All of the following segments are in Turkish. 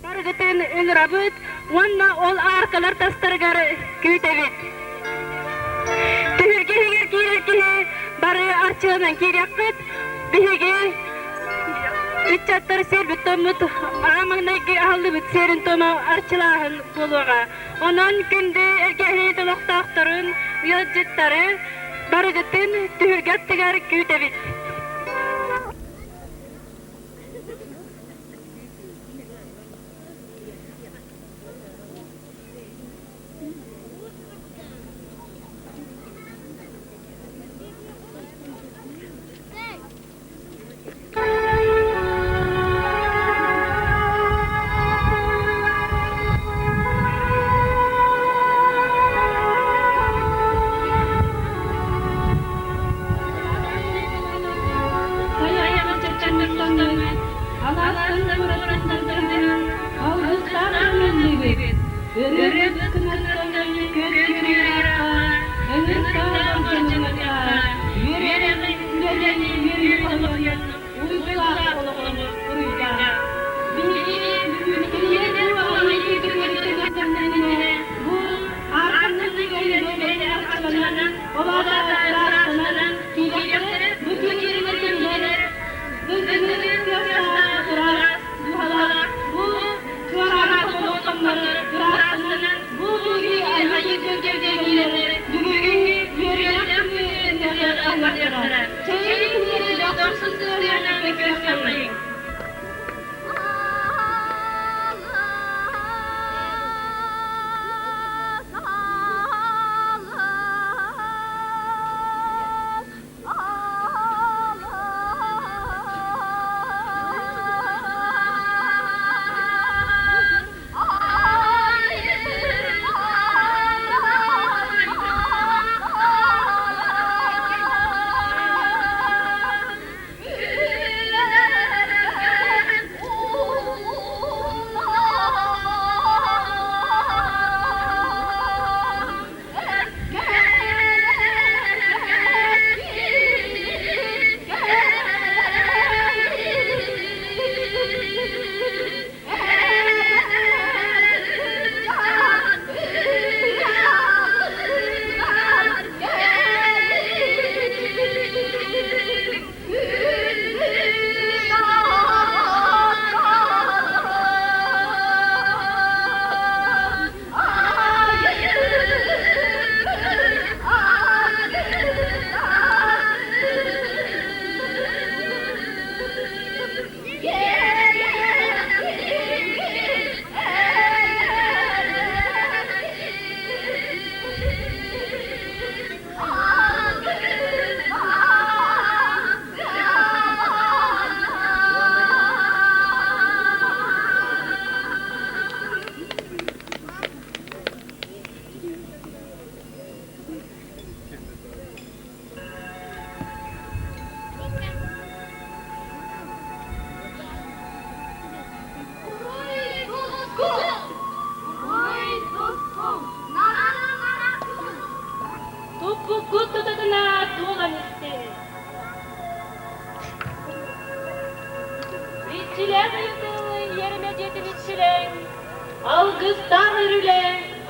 Barıgıtın ünrabıt, onna ol arkalar tastargar kütevit. Tühürge heger kirerkehe, barı arçığından kirekkit, bihege, ütçattar serbit tomut, ağamandaki ahlıbıt serin toma arçılahın buluğa. Onun günde ergehe toloqtaqtarın yolcutları, barıgıtın tühürgattigar kütevit. Çeviri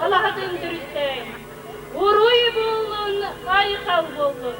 Allah'a döndürürsen. Uruy bulun, aykal bulun.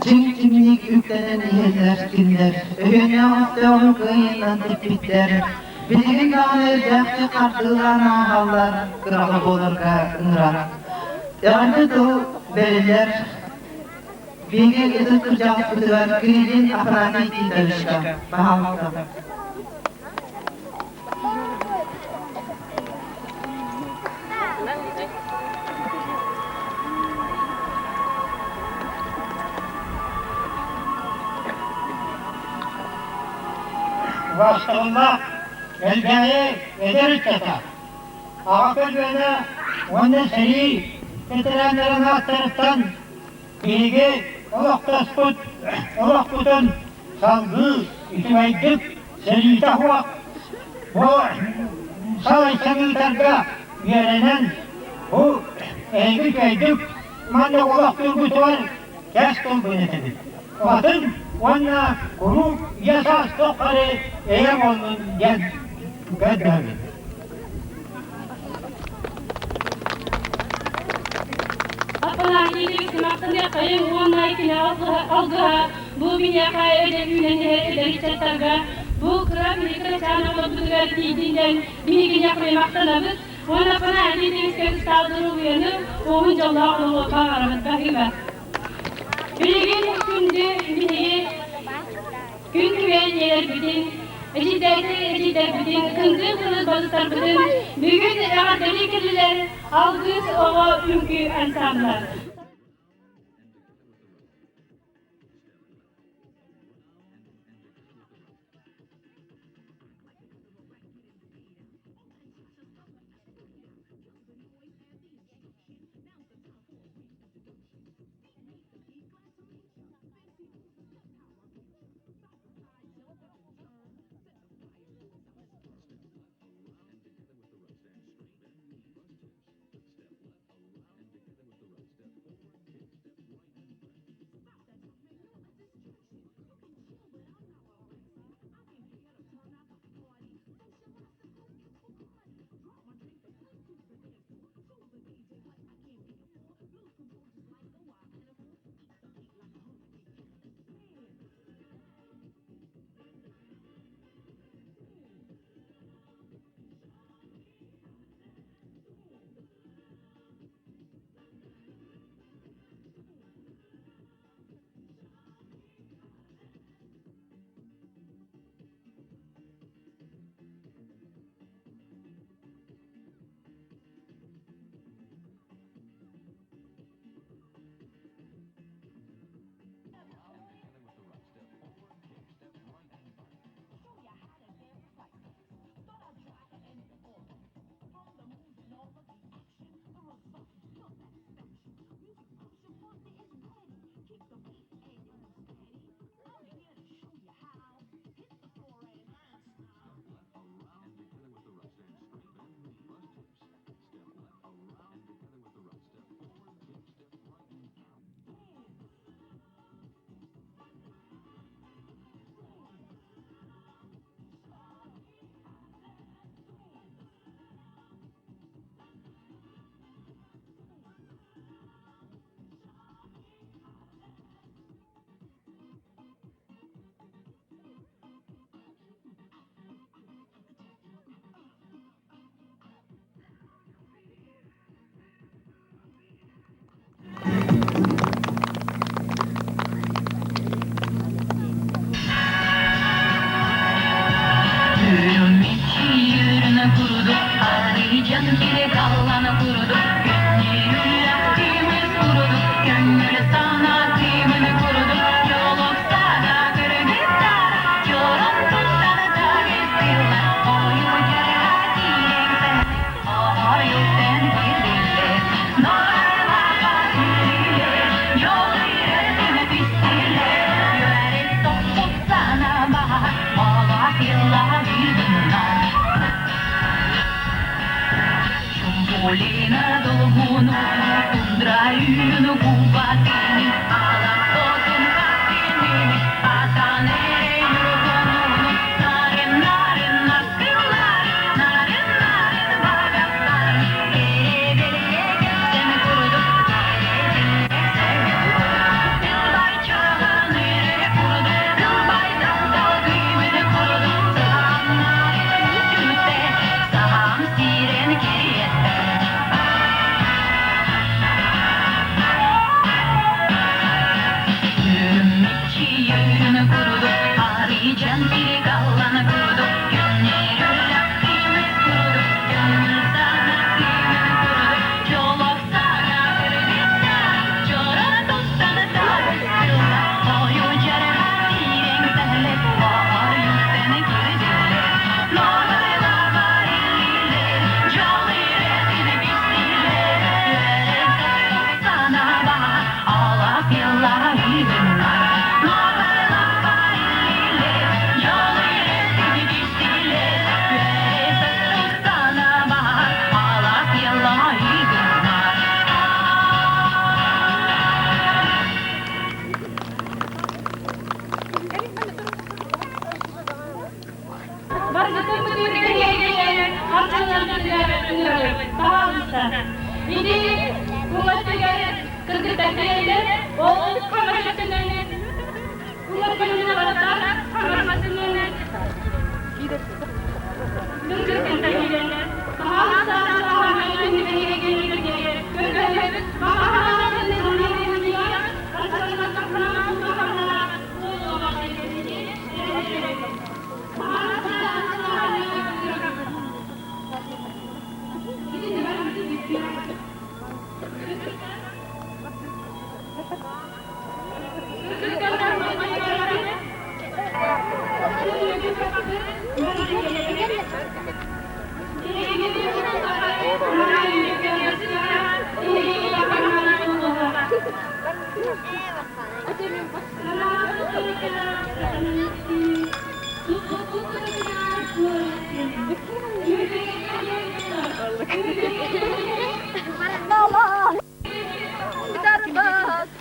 Çimçimlik yüklenen yerler, günler, öğüne hafta kıyılan tepikler. Bilgin dağılır dağıtı kartılan ağalar, kıralı bolurga ınırar. Yardı doğu veriler, bilgi ıdı kırcağız bıdıvar, kıyılın apranı itildarışka, bahalıkta. bastırılmak belgeyi ederiz yata. Ağabey beni ondan seri getirenlerin alt taraftan bilgi olak tutun salgı itibaydık seri tahvak bu savaşçı targa yerenen bu eğri kaydık manda olak turgut var kestim bu netedir. Atın onunla kuru yasas tokları eğem olun diyen gönderdi. Apalar yedi maktanya kayın onay kine algıha bu binyaka ödevünen ederi çatarga bu kıram yıkıra çana olabıdıgar diyinden bini binyakmayı maktanabız ona pana yedi kez saldırı uyanı oğun jalla oğlu bağıramız bahime. Bilgin günde bini gün güven yer bütün Ejder bütün kındı bazılar bütün bugün eğer delikliler algıs ova ülkü ensemler. Polina dolgunu, tundra yunu kubatini, alam totun katini, atanere yurgununu, narin narin naskırlar, narin narin bagaklar, erebeliye geçsem kuruduk, erebeliye sevduk, yılbay çağın yere kuruduk, yılbay dal kıymını kuruduk, saham narin yüzüte, saham siren keriyette. Kırgıtakiyle oğul kamaşasının Bunlar bölümüne varatan kamaşasının Kırgıtakiyle Mahasara Mahasara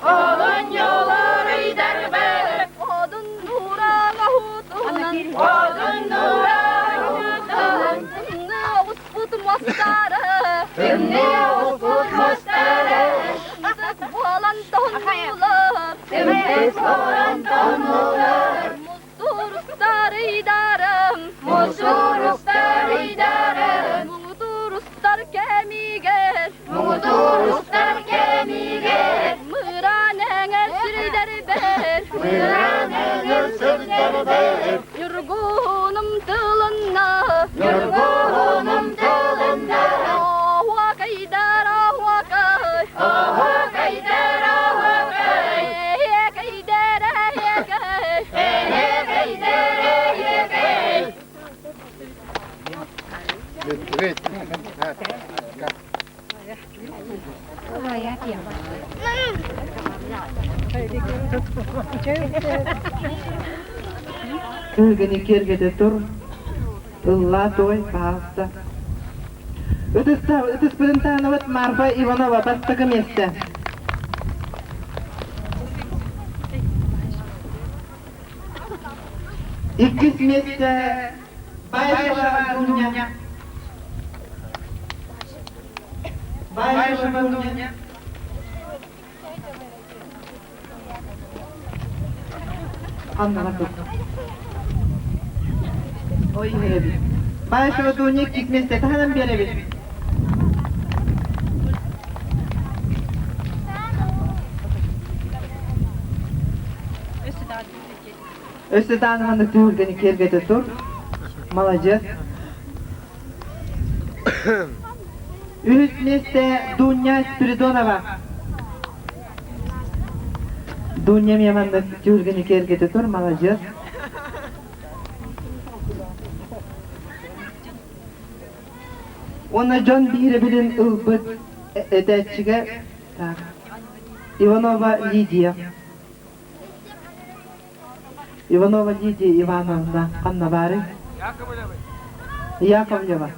Odun yolları derbez, odun nurana hutunan, odun nurana hutunan. Tümne usput mastarı, tümne usput mastarı. Tümdek boğalan tonlular, tümdek boğalan tonlular. Mustur ustar idarım, mustur ustar idarım. Muğdur ustar kemiger, muğdur ustar kemiger. Yorgunum tılında, yorgunum tılında. Ahva kaydar, ahva kay, ahva kaydar, ahva kay. He kaydar, he kay, he kaydar, he kay. Kırgını kergede tur. Illa toy pasta. Ötüs Printanovat Marfa Ivanova bastaka месте. İkis месте. Байшева Дуня. Байшева Дуня. Anlamadım. Oy hebi. Байшева Дуня İkis месте. Tanım berebilir. Östedan hanı tüğürgeni kergede tur. Молодец. Üç месте Дуня Спиридонова. Дуня меманда тюргени кергете тур, молодец. Ona John biri bilin ılbıt edetçige. Ivanova Lidia. Ivanova Lidia Ivanovna. Anna bari. Yakovleva.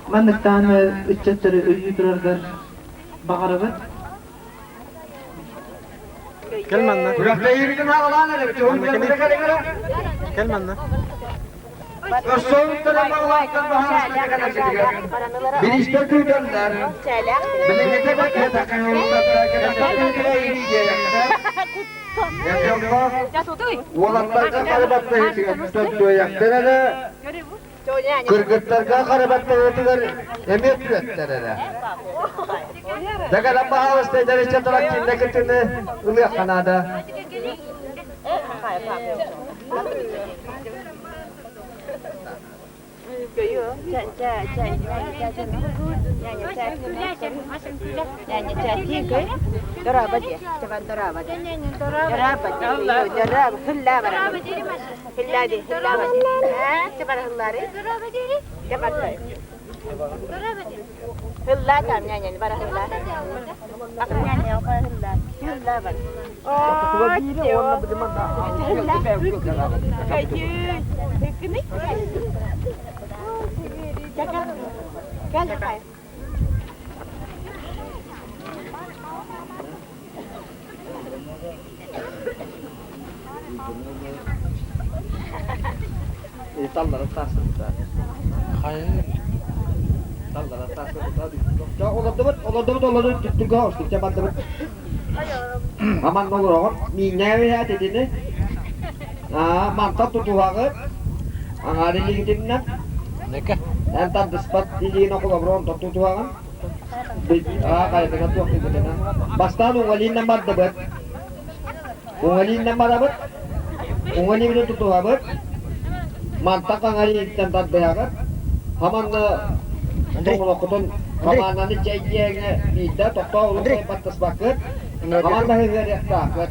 Mandıktan ücretleri ödüyorlar bağırıp. Gel manna. Bırakta yürüdün ağlan hele. Gel manna. Son tarafı vakit bahane kadar çekiyor. Bir işte tüydenler. Birlikte bakıya takın yollarda kadar yürüyeceğiz. Yapıyorlar. Olanlarga karabatta yetiyor. Tutuyor yaklarına. Kırgıtlarga karabatta yetiyor. Emet üretlerine. Daga lamba havasta dari çatarak cinne ketine uluyak kanada. Hilla tam nyanyi bara hilla. Aku nyanyi apa hilla? Hilla bar. Oh, hilla kayu. Teknik. Jangan. Gel. Tallara taşıdı. Hayır. Tallara taşıdı. Ya olurdu tuttuk hoştuk çabattı. Aman olur o. Minne ya dediğini. Mantap tutuhağı. Angari ligitinden. Neka. Entar despat diliin ako labron tutuhağı. Kaya dengan tuak itu dengan. Basta ungalin namar dapat. Ungalin namar dapat. Ungalin itu tutuhağı. Mantap angari tentar dehagat. Haman tunggu Kamananı ceyyeğine bida tokta olup batas bakır. Kaman dahi geriak takır.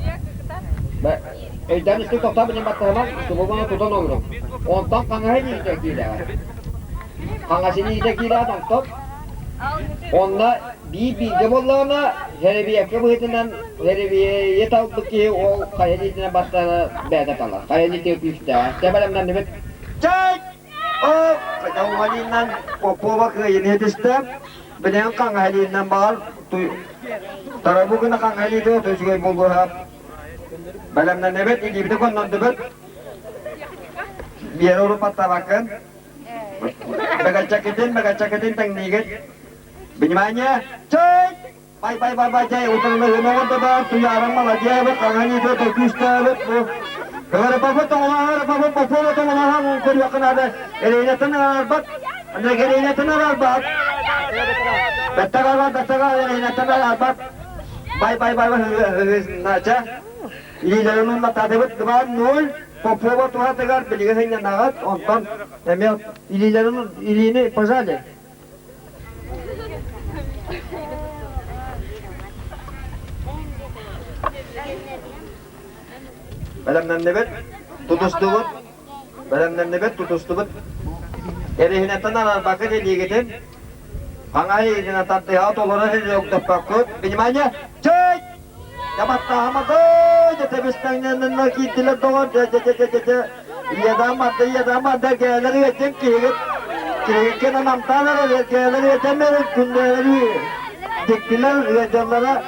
Dan istri tokta benim batırmak, istubuma tutan olur. Ondan kangahi niyecek gila. Kangasini niyecek gila toktok. Onda bir bilgi bollağına her bir yakı bıhıtından her bir yetavuk ki o kayalitinden battığına beyde kalır. Kayaliti püfte. Sebelemden demek. Çek! Oh, kawalinan popo ke ini distem. Benar kang halinan bal tu. Tarabu kena kang hali tu tu juga mulu hap. Balam dan nebet ini betul kan non debet. Biar orang patah makan. Baca ketin tang niget. Bagaimana? Cek. Bye jaya utar lehenawan tu dah tu jarang malah jaya kang hali tu tu kristal tu. Kalau apa-apa kau akan ada erina tanah albat, anda erina tanah albat, betul erina tanah albat, bye naca, ini jalan mata debet depan nol, popo tuh tegar beli hanya nagat, onton, emel ini jalan ini pasal. Balamdan nebet tutuştuğut. Balamdan nebet tutuştuğut. Erihine tanar bakın diye gidin. Hangi yine tatlı ya tolara hiç yok da bakıp bilmem çek. Yabat tahamadı. Jetebistan yanına gittiler doğru. Ya da gelir yetim ki. Kena namtalar gelir yetemler günleri. Diktiler recalara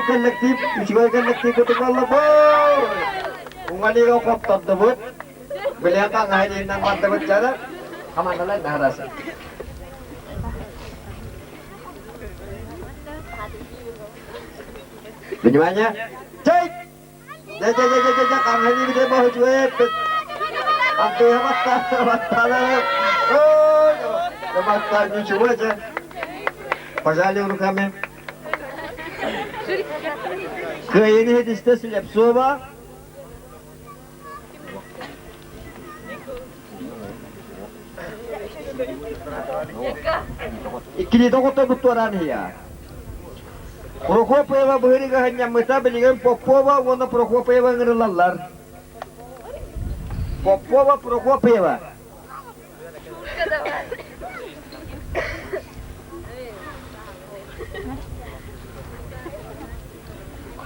kolektif üçüncü kolektif kutukarla boy. Ungali ko koptot debut. Beliau kan ngaji nang mata bicara. Kamana lain dah rasa. Bagaimana? Cek. Jajah kan ngaji kita mau cuek. Ampe mata lah. Oh, mata ni cuba je. Pasal urut kami. Ke ini hadis silap soba. İkili doktor buturan ya. Prokopeva beri hanya meta belikan Popova wana Prokopeva ngerilallar. Popova Prokopeva.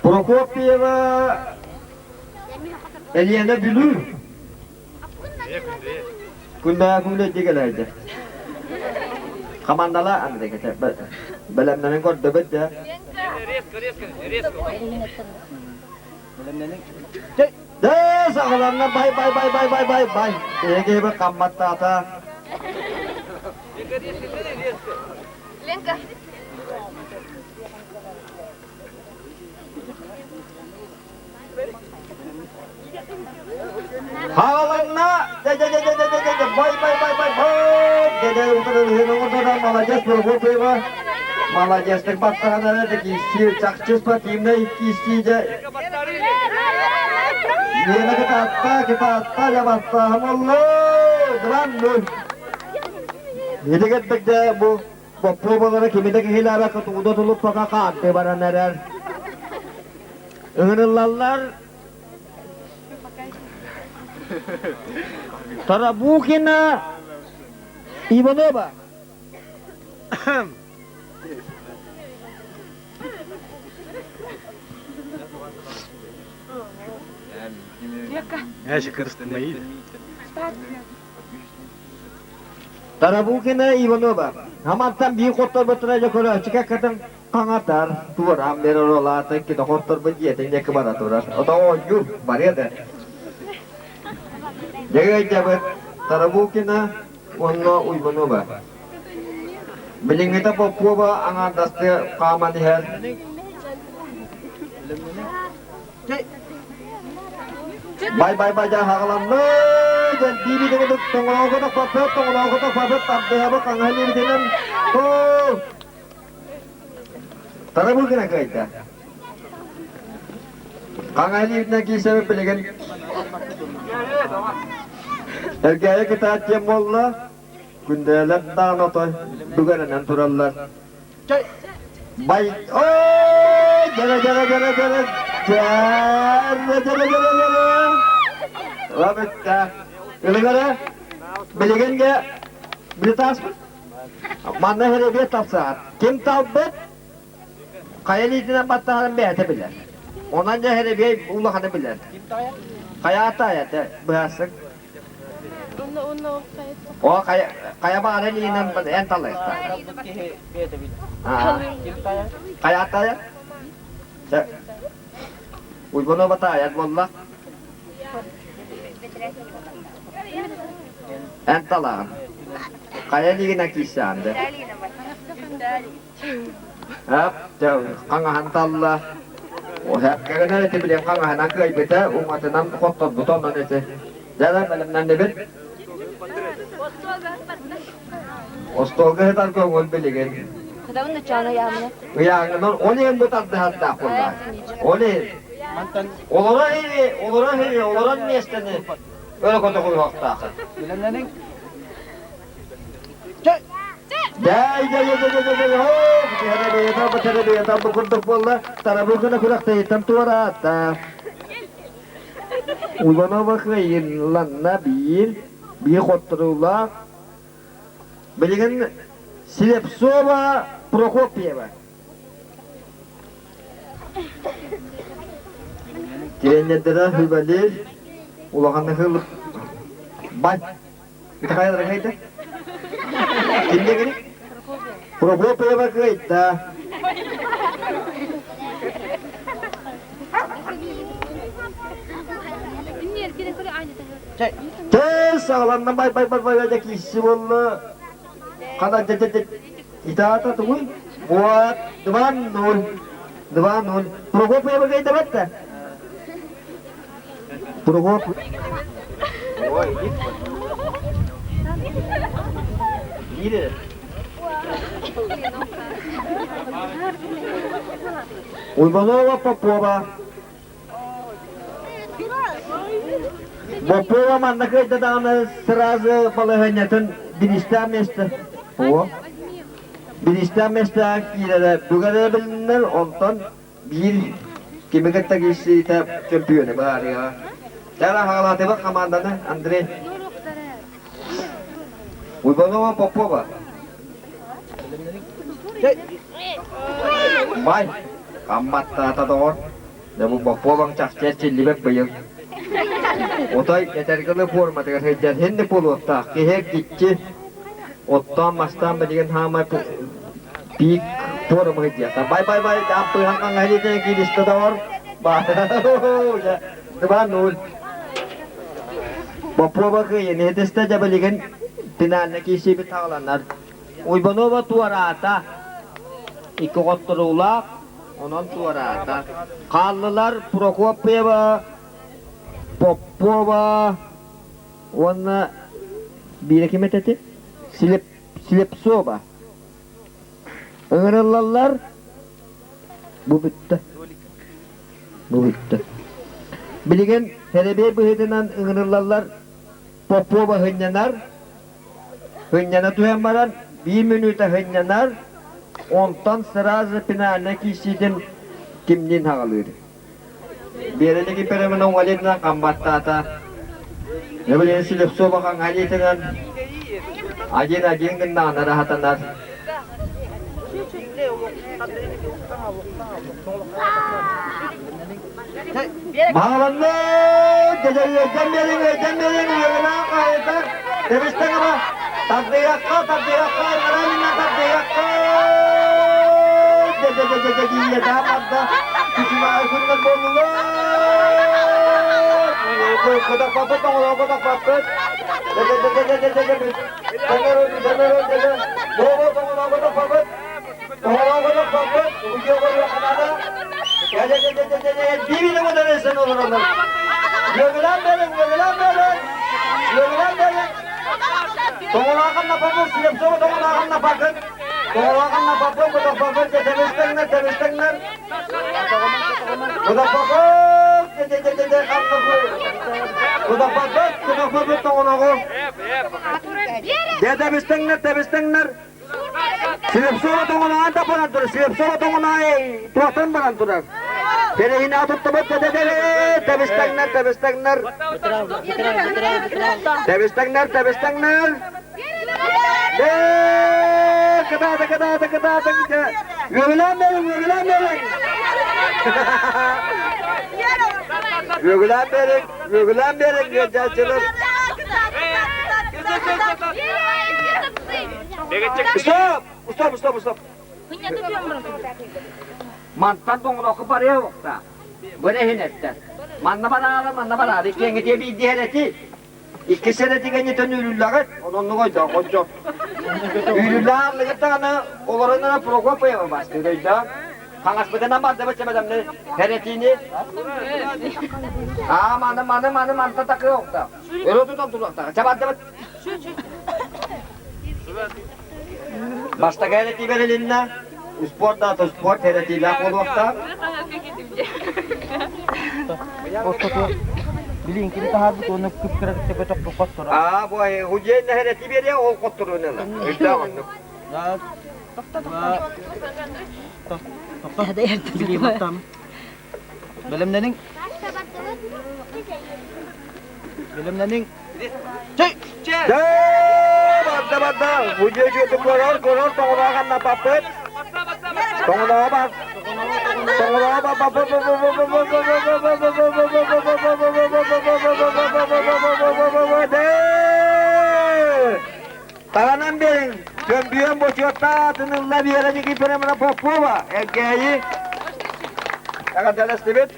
Prokopeva eliyanda bilur. Kunda digelerdi. Kamandala anda kata balam nang kau debat ya. Dah sekarang bye. Ini ber kamat tata. Lengkap. Halangna, bye. Jadi untuk hidup Malajas berapa? Malajas tempat tanah ada kisi, cakcus pak timnya kisi je. Ini nak kita atta jawab Allah, terang. Ini kita je bu, bapak bapak kita kehilangan ketujuh dulu pakai kante barang narar. Ingin lallar. Tara bukin na iba ba? Ya şükür istemeyi. Tara bukin na iba ba? Hamantan bir kotor betul kalau jika kadang kangatar tuar ambil rola kita kotor begitu tinggal ke barat tuar atau ojur bari ada. Jaga jabat tarabukina wonno uybano ba. Bilingita po ba ang daste kamani her. Bye jan hakalan no jan diri dengan tongolaw ko tak papet tabde haba kang halir dinan oh tarabukina kaita kang halir na kisa piligan ergaya kita cemolla kundalat tano to duganan naturallar baik oh jara Rabetta iligara biligan ga bilitas mana here be tafsat kim tabbet kayali dina battahan be ate bilar onanja here be ulahana bilar kayata ya te bahasa oh kaya ba ada ni nan ental esta kayata ya Uibono batayat wallah Entala kaya ni nakisyan de jauh kangahan talla oh hep kagana te bilang kangahan akai beta umat nan kotor buton nan ese jalan malam nan debet ostoga tar ko gol beligen Kadang na chana yaman. yang non oni yang butat dahat da kolla oni Oloran nestene. Öyle kota koy hakta. Bilenlerin. Jay. Ho, bitere be ta bukuntuk bolla. Tarabukuna kurakta tantuara ta. Ulana bakayın lan nabil bir khotrula. Biligen Silepsova Prokopyeva. Kirenya dera hübalir ulahan hıl bay kita kaya dera kaita kimde gini Prokopyeva kaita sağlam bay aja kisi valla kada itaata tuh buat dewan nol Prokopyeva kaita batta Prokop. Oh, ini. Uibanova Popova. Popova mana kita dalam seraza palahanyatan binista mesta. Oh. Binista mesta kira bukan benar onton bir kimi kita kisi tap champion bahari ha. Cara halatnya bak kamandana Andre. Uibanova Popova. Mai kamat ta don. Dabu Popova cak cecil libek bayang. Otai yeter kala forma tegar hejar hende polota ke hek dicce. Ottam mastam badigan hama pik forma hejar. Bye apa hangkang hari te ki listador. Ba. Ya. Depan nul. Popova ke ini testa jabaligan tinan kisi bitawlanar. Uibanova tuarata. İkot turulak onun tuarata. Kallılar Prokopyeva Popova ona bir kime dedi? Silepsova. Öğrenirler bu bitti. Bilgen herebe bu hedinden öğrenirler Popova hınyanar. Hınyana tuyamaran bir minüte hınyanar. Ondan sırazı pinane kişiden kimden hagalır. Bereleki peremenong walidna kambatata. Ne bileyim Silepsova kang halitinan. Ajin kena narahatanar. Mahalanne jambeling yana kaita. Terista ngapa? Takdeyakka maralina takdeyakka. Jadi dapat dah. Cuma sunat boleh. Kotak papet. Tongolakan napapun, silap sama tongolakan napakan. Tongolakan napapun, budak papun, tebistengner. Budak papun, budak papun, tongolakan. Tebistengner. Silap sama tongolakan tapan antur, silap sama tongolakan tuatan beranturan. Jadi ini atut tebet, tebistengner. Tebistengner. Kata. Gögülen berin, gecacılır. Stop. Mantan tongol oku paraya wakta. Böyle hinetten. Manna bana. İkenge diye bir iddiyaneti. İki sene diye tane ürünler, onu koydu, koydu. Ürünlerle tane olanlara program yapıyor başlıyor da. Hangi bedenen madde başlamadan ne heretini? Manna takıyor okta. Öyle tutam da. Çabat. Başta hereti verelinle. Sport hereti laf oldu okta. Bilin kita habis untuk kepkerak cocok kotor. Bu hujan hereti beri o kotor ne la. İşte bak. Ada yang beli matam. Belum naning. Cek. Bada. Hujan itu koror tongolakan napapet. Tongolakan. Tangan bering, campion bocota, tenunglah biar aja kiper mana popova, erkeği. Akan jelas tibet.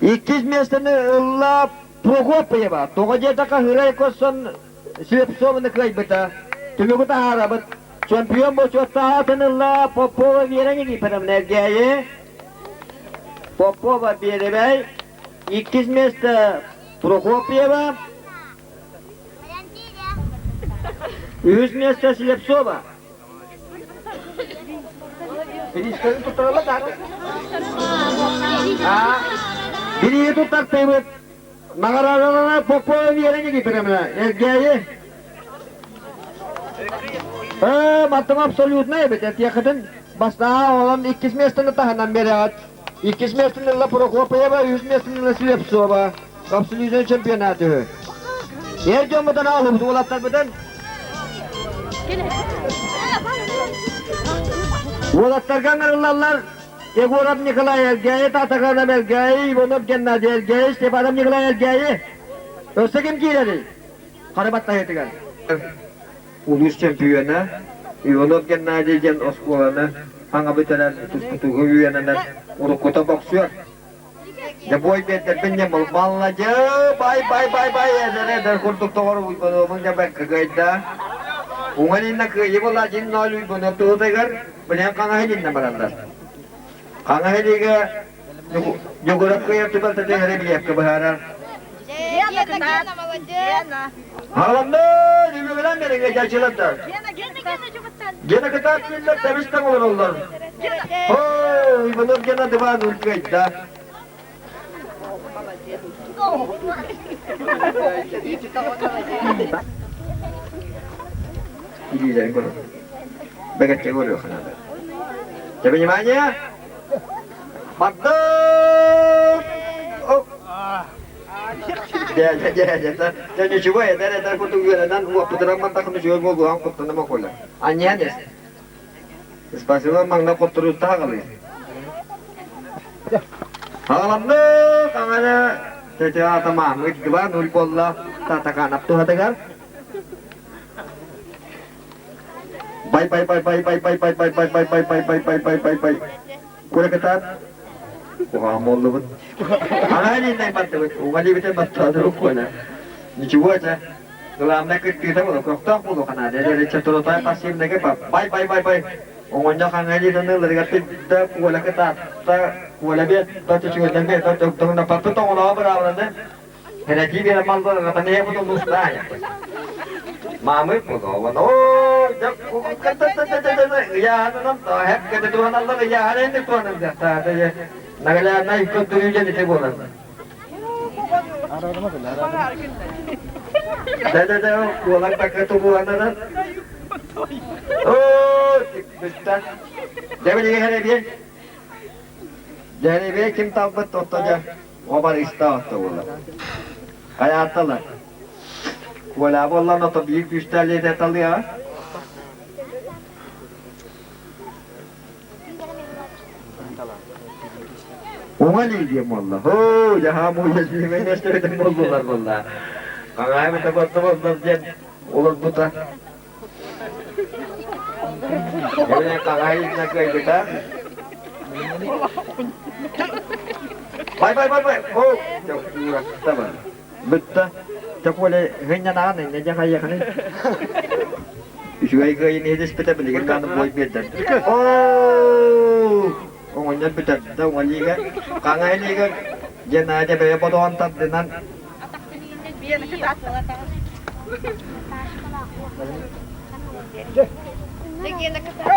İkiz mesleğini Allah prokop ya, tokaca takah hiray kosan silap somanda kaybeta, tümü kuta harabat. Campion bocota, tenunglah popova biar aja kiper mana erkeği. Popova biar aja. İkiz mesleği prokop ya. 100 места Слепцова. Перескажи тут работать. Biri tutar tebet. Nagarana popo yerine getiremez. Erkeği. Matım absolut ne evet ya kadın. Basta olan 2 mesleğini tahanan beri at. 2 mesleğini la Prokopyeva var, 100 mesleğini la Slепцова. Kapsülüzün şampiyonatı. Her camadan alıp dolatlar beden. Volatlar kangarlarlar. Egorab Nikolay Ergay, Tatakana Ergay, Ivanov Gennady Ergay, Stepanov Nikolay Ergay. Öse kim kileri? Karabatta yetigen. Ulus şampiyona Ivanov Gennady gen Oskolana hanga bitaran tutugu yuyanana urukota boksör. Ya boy beter penyem malaja bye eder kurtuk tawar Ivanov'un da bak kagayda. Ungalin na kaya wala din nalu Ivanov tutegar, banyak kangahin na barandar. Kangahin ka jogorap kaya tibal tadi hari biak kebaharan. Halamda dibilang mereka jacilantar. Gena ketat millet tabistan olurlar. Oh, Ivanov gena devan ulkayda. Ini jadi kono. Bagat cewek loh kan. Siapa namanya? Mantap. Oh. Jadi coba ya, dari aku tunggu dan gua putera mantap aku jual gua angkut nama kola. Anya des. Spasi memang nak terus tak kali. Alhamdulillah, kangana jadi tamam itu kan nul pola tatakan apa tuh hatakan. Bye. Kurang ketat. Wah, mau lu. Ana ini naik bantu. Ugali betul bantu ada rukun. Nичего это. Главное, как ты того, как так было, когда dari ceturutai pasir mereka bye. Ongonnya kang aja dan dari kata kita kuala kita, kuala biar, kita cuci dan biar, kita tunggu dapat tu tunggu lama berapa nanti. Hanya jiwa mal tu kata ni apa tu mustahil. Mami pun kawan, oh, jap kata, ya, nanti head kata Tuhan Allah, ya, ada ini Tuhan Allah, ada ya, nagala naik ikut tujuh jadi sebulan. Dah, kuala tak ketubuhan nanti. Oh, betul. Jangan jadi hari dia. Jadi dia kim tahu betul tu je. Obat istirahat tu lah. Kayak apa lah? Kuala Allah nak tabi kristal dia tahu dia. Umali dia mallah. Oh, jangan mudah sih menyesal itu mallah. Kangai betul dia. Ulat buta. Jadi kangai nak kita. Bye. Oh, jauh kurang sabar. Betul. Tak boleh hanya nak ni, jangan kaya kan? Isuai ke ini je sepeda beli kan boy betul. Oh, orang betul. Tahu lagi kan? Kangai ni kan, jangan ada berapa doan tak dengan.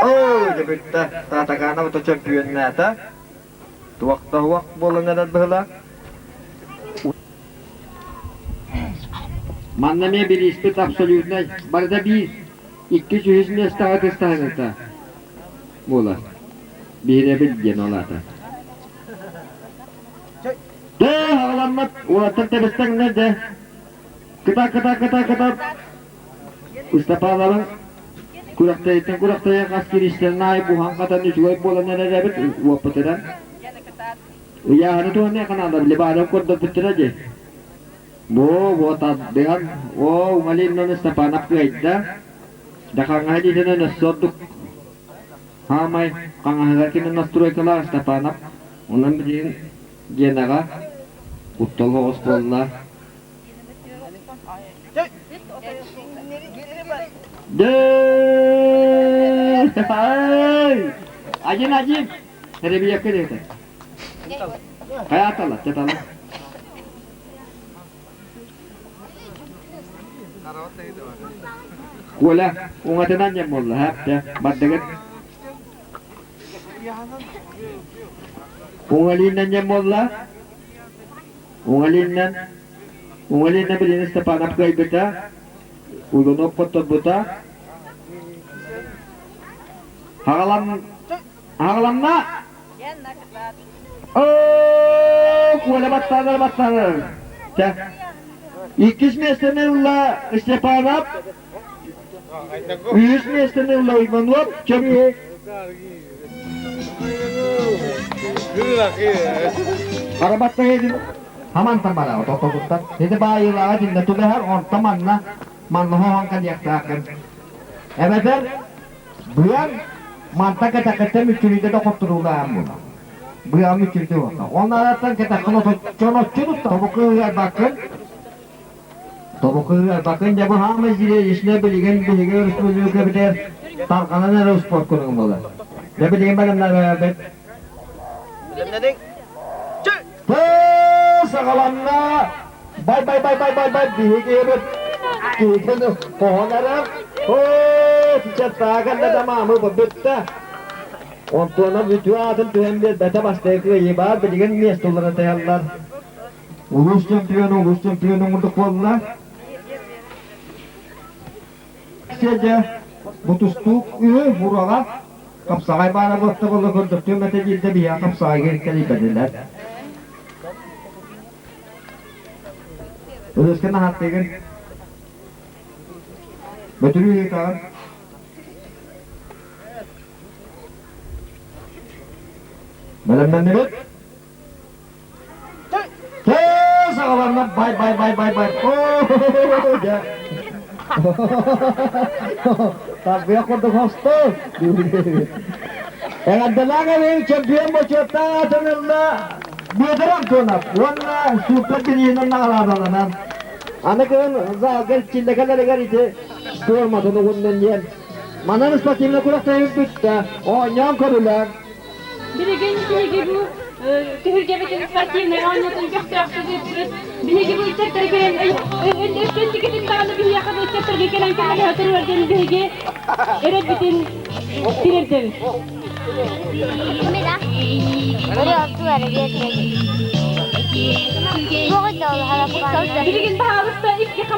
Oh, betul. Tatakan apa tu champion nata. Tuak bola ngadat belah. Manlamaya bir ispet absolutna. Barda bir 200 nesta. Bola. Bire bilgen olata. Alamat ulatan tebestang nada. Kata. Ustapalarang kurakta yang askeri istilnai buhang kata ni juga bola nada dapat uapatan. Ya, hari tu ni akan ada lebaran kod betul aja. Bo tak dengan, ngalin nona sepanap ke ida, dah kang haji dina nasoduk, hamai kang haji nona struai kelas sepanap, unan begin jenaga, utol hoskola. Ajin, hari biar kerja. Kayak apa lah, cetalah. Kuala, ungatan yang mullah, ya, badangan. Ungalinan yang mullah, ungalinan berinis sepanap kaya beta, ulunok kotor beta. Hagalam na. Oh, kuala batangan. Cah. İkiz mesleğinle istepanap, 100 mesleğinle imanlap, çabuk. Arabatta yedin, haman tamara otototuttan. Dedi bayılağa dinle tübeher on tamanla manlıho hankan yaktaakın. Emeter, buyan mantak etakette mükürüde de kopturulağım buna. Buyan mükürüde vaka. Onlardan ketakını çonotçunut da bu kıyılar bakın. Topuklar bakın ya bu hamı zile işine bilgen Rusmuzluğu biter tarkanan Rus spor kurun bola. Ne bileyim benimler beraber. Bilemedin? Sakalanla. Bay. Bihi gebet. Kikini pohonarım. Çatakan da tamamı bu bitti. Ontuğuna bütün atın tühemler bete bastayıkı ibar bilgen miyestollara tayarlar. Ulus şampiyonu untuk bola. Saja butustuk buraga kapsay bana bakta bola gördüm mete jilde biya kapsay kali badiler. Terus kena hati kan. Betul kan? Malam ni bet. Sakalarına bay. Oh, ya. Tapi aku tu hosto. Yang ada lagi yang champion bocota tenella. Biadaran tu nak. Warna super diri nang ngalalanan. Anakın gel çilde kadar garite sormadın oğlundan diyen. Mananız bakayım ne kulakta yüzdü. Oynayam karılar. Bilegen bilegi bu tühürge beten sportivne oynatın göktaştı diyoruz. Bilegi bu sektöre gelen öndeki gidin dağını bir yakada sektöre gelen kemer hatırı verdiğin bilegi eret biten tirerdeviz. Bilegen bahalısta iki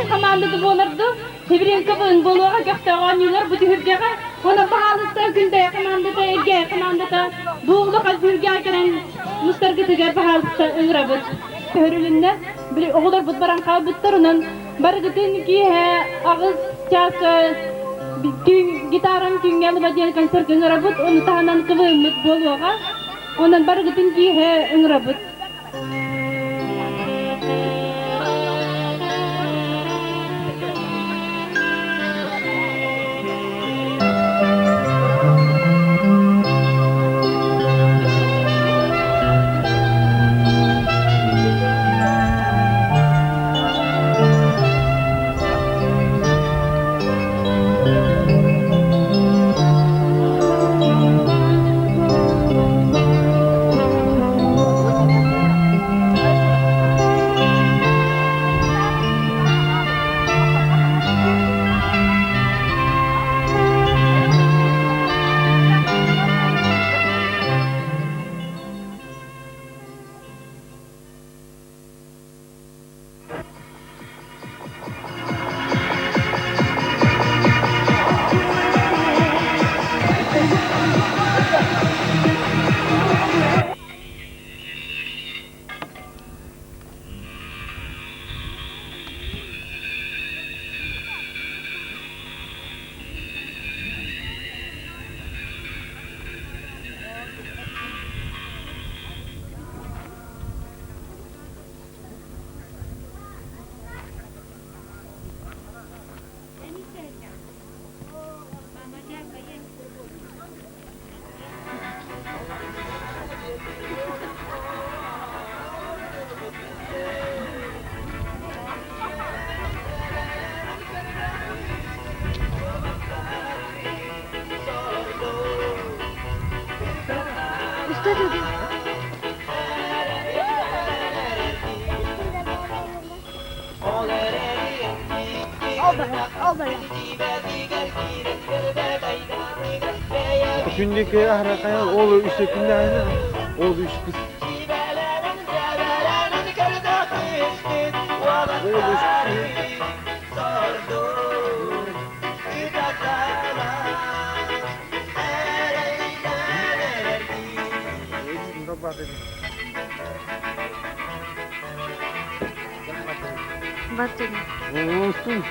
komandada bolurdu. Tebirin kabın boluğa göktağı oynuyorlar bu tühürgeye. Ona bahalısta günde komandada erge komandada buğulu kalpürge gelen mustargı tüger bahalısta ıngırabıt. Hörülünde oğullar bud baran kalbıtlarının barıgıtın ki ağız çası gitaran tüngeli badiyen kanser ıngırabıt onu tahanan kıvımıt boluğa. Ondan barıgıtın ki ıngırabıt. Gündeki ahra kayal oğlu işte günde aynı. Oğlu iş kız. Oğlu iş kız. Batın. Olsun.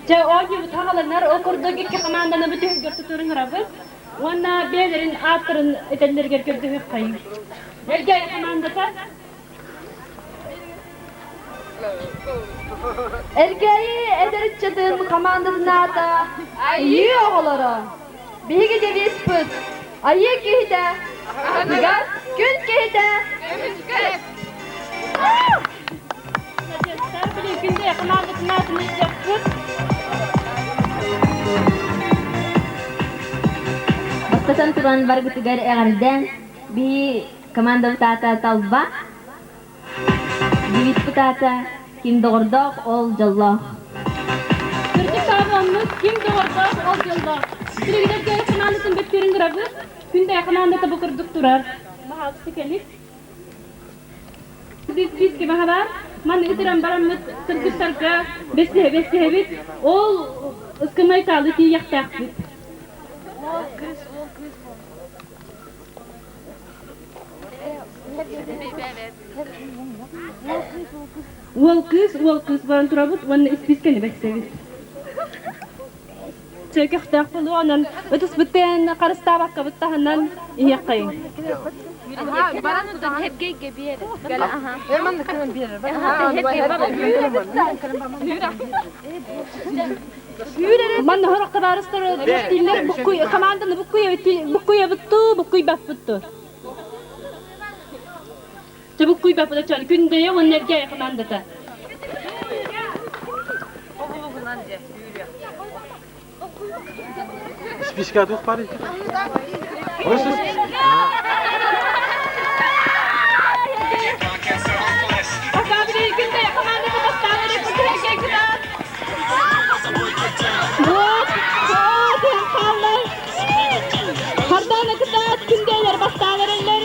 Ja oji tağalanlar okurdaki iki komandаны bütün götürün rabız. Ona belerin atırın etenlerge gördüğü kayıp. Ergey komandata. Erkeği ederitçedim komandasına ata. Ayı oğulları. Bihigi deviz pıt. Ayı kihide. Digar gün kihide. Sarpili günde komandasına atını yapıp. Bastasan turan bargu tigar egarden. Bihi komanda tata talba. Divit putata. Kim doğurduk ol jallah. Kırcık kavramımız kim doğurda ol yılda. Sürügiler göre komandasını beklerin rabız. Günde komandata bu kırdık durar. Mahalsı kelip. Biz gibi haber. Man itiram baramız Kırgızlarga beslehe ol ıskımay talı ki yaktak bit. Wol kız baran turabut wanna ispiskeni beksebit. Çökek taqpulu onan ötüs bitten qarıstabakka bittahandan iyaqayın. Baran tutan hep geyge bir yere. Hemen de kırın bir yere. Man horaqta barıstar diller bukkuy komandаны bukkuy bittu. Çabuk kuy bapıda çal gündeye onlarga komandata. Spişka duh bari. Orası. Akabili gündeye komandata bastanları kutlayacak kadar. Hardana kadar gündeler bastanlarınlar.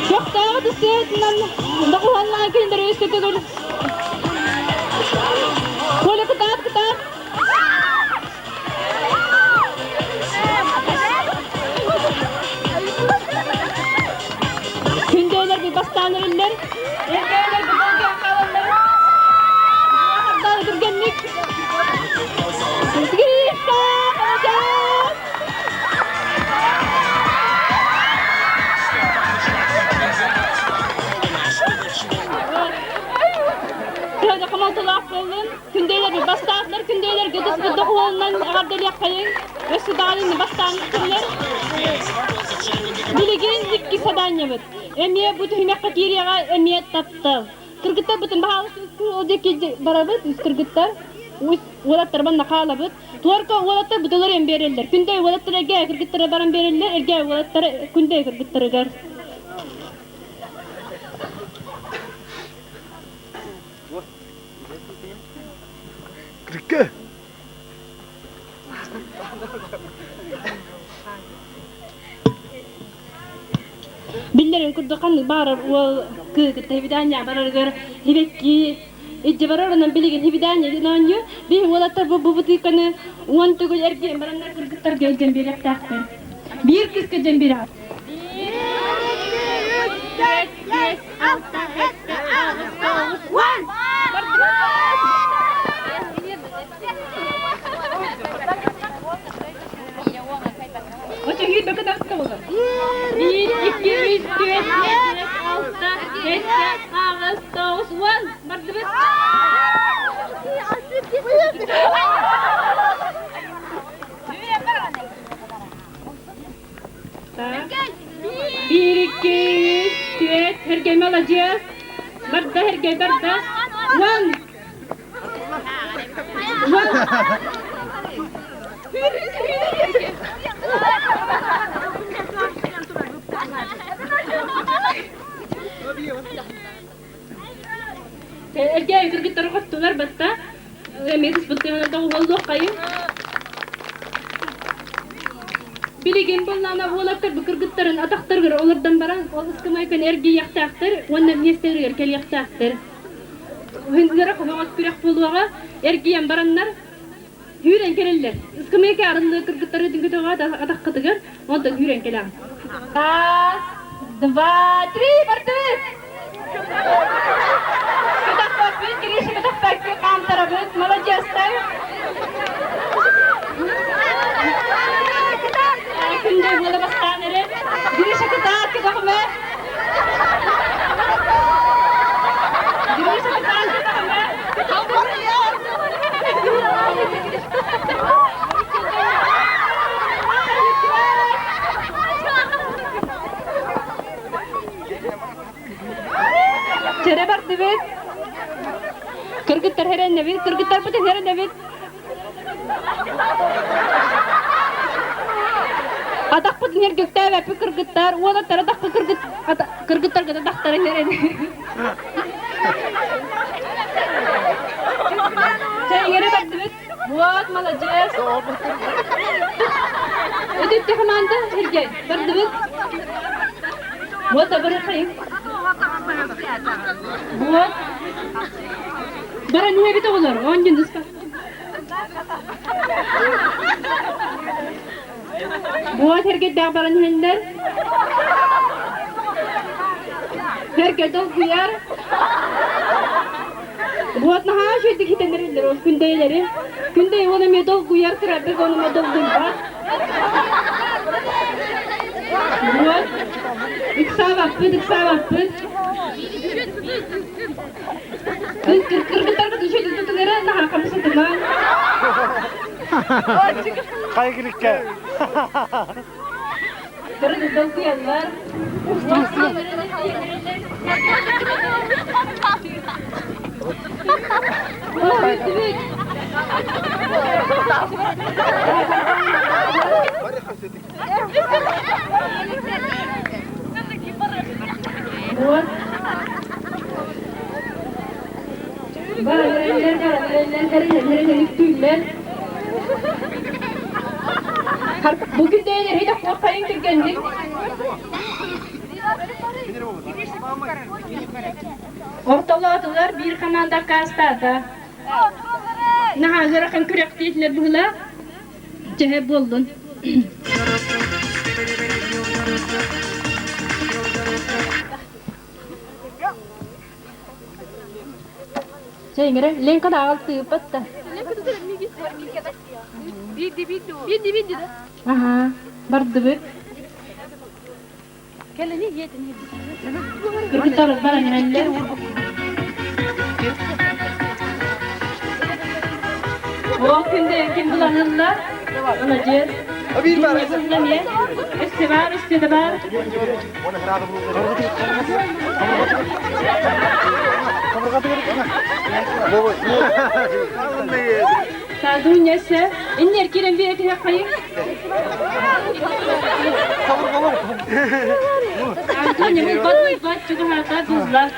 Çok daha da seyircinden dokulanlar gündere üstüdür. Böyle kadar. Gündeler bir bastanlarınlar. Erkekler bir bölge akalanlar. Hardana durgenlik. Girişte kalacağız. Burada kamaltılaq bolun, kündeyler bir bastanlar, kündeyler gıdız bir dokulandan ağardeliyak kayın ve sudanın bastanlıklar. Biligin zikki sadan yabıt. Emiye bu tühümek katiriyaga emiye taptı. Kırgıtlar bütün bahalısı odaki barabıt, kırgıtlar. Olatlar bana kalabıt. Torka olatlar budalar en verirler. Günde olatlar erge kırgıtlara baran verirler. Erge olatlar günde kırgıtlara gar. Kırıkkı. Billerin kurdukan barar o kırgıtta hibidanya barar gar. Hibekki İcbararan bilgin hibidanya dinanyo. Bir olatlar bu butikanı uantu gol erge baranlar kırgıtlar gelden bir yaptaktır. Bir kız kızın bir. Ocha hit bakın dakika olur. 1, 2, 3, 4, 5, 6, 7, 8, 9, 10. Mertebet. Bir, iki, üç, dört. Herkes alacağız. Berda herkes berda. One. Erkek kırgıt tarafı tutar batta. Medis bıttığına da uvallı kayın. Biligin bolana olatlar bu kırgıtların ataktar gör olardan baran ol ıskımayken ergi yaktaktır. Onlar nesteri erkel yaktaktır. Hindilere kovamak pirak boluğa ergiyen baranlar hüren kelirler. Iskımayke arındığı kırgıtları dünkü atak katıgır. Onda hüren keler. Tas, 2, 3, bartı. Kedak bakbız, girişi kedak bakbız, kam tarafız, malacastar. Kunde bola bastanere, girişi kedak kedak me. Girişi kedak kedak me. Çere bak evet. Kırgıtlar heren evet, kırgıtlar pati heren evet. Adak pati her gökte ve kırgıtlar, ola tara dak kırgıtlar kada dak tara heren. Çere yere bak evet. Buat malacağız. Ödüp de kamanda hergel. Bak evet. Buat da bırakayım. Buat. Bara niye bir de olur? 10 gün diska. Buat herkes daha bara niyeler. Herkes dol kuyar. Buat naha şu dik hitenler o kündeyleri. Kündey ona medol kuyar kırabı onu medol kuyar. Buat. Diksa vakfı. Kırgıtlar da şöyle tutuları naha kapısı tuman. Kaygırıkkı. Kırgıtlar kuyarlar. Buat. Bugün değerler hiç korkayım tükendik. Ortaladılar bir kamanda kastada. Nahazara kan kürek değiller buğla. Cehe buldun. Şey ngere lenka da altı patta. Bidi. Aha, bardı. Keleni yedin. Kırgıtlar bana neler? O günde kim bulanırlar? Olacak. Bir var. Kim üstte de var. Sağdığın yaşa. İnler kiren bir etine kayın. Sağdığın yaşa. Bat çünkü hatta tuzlar.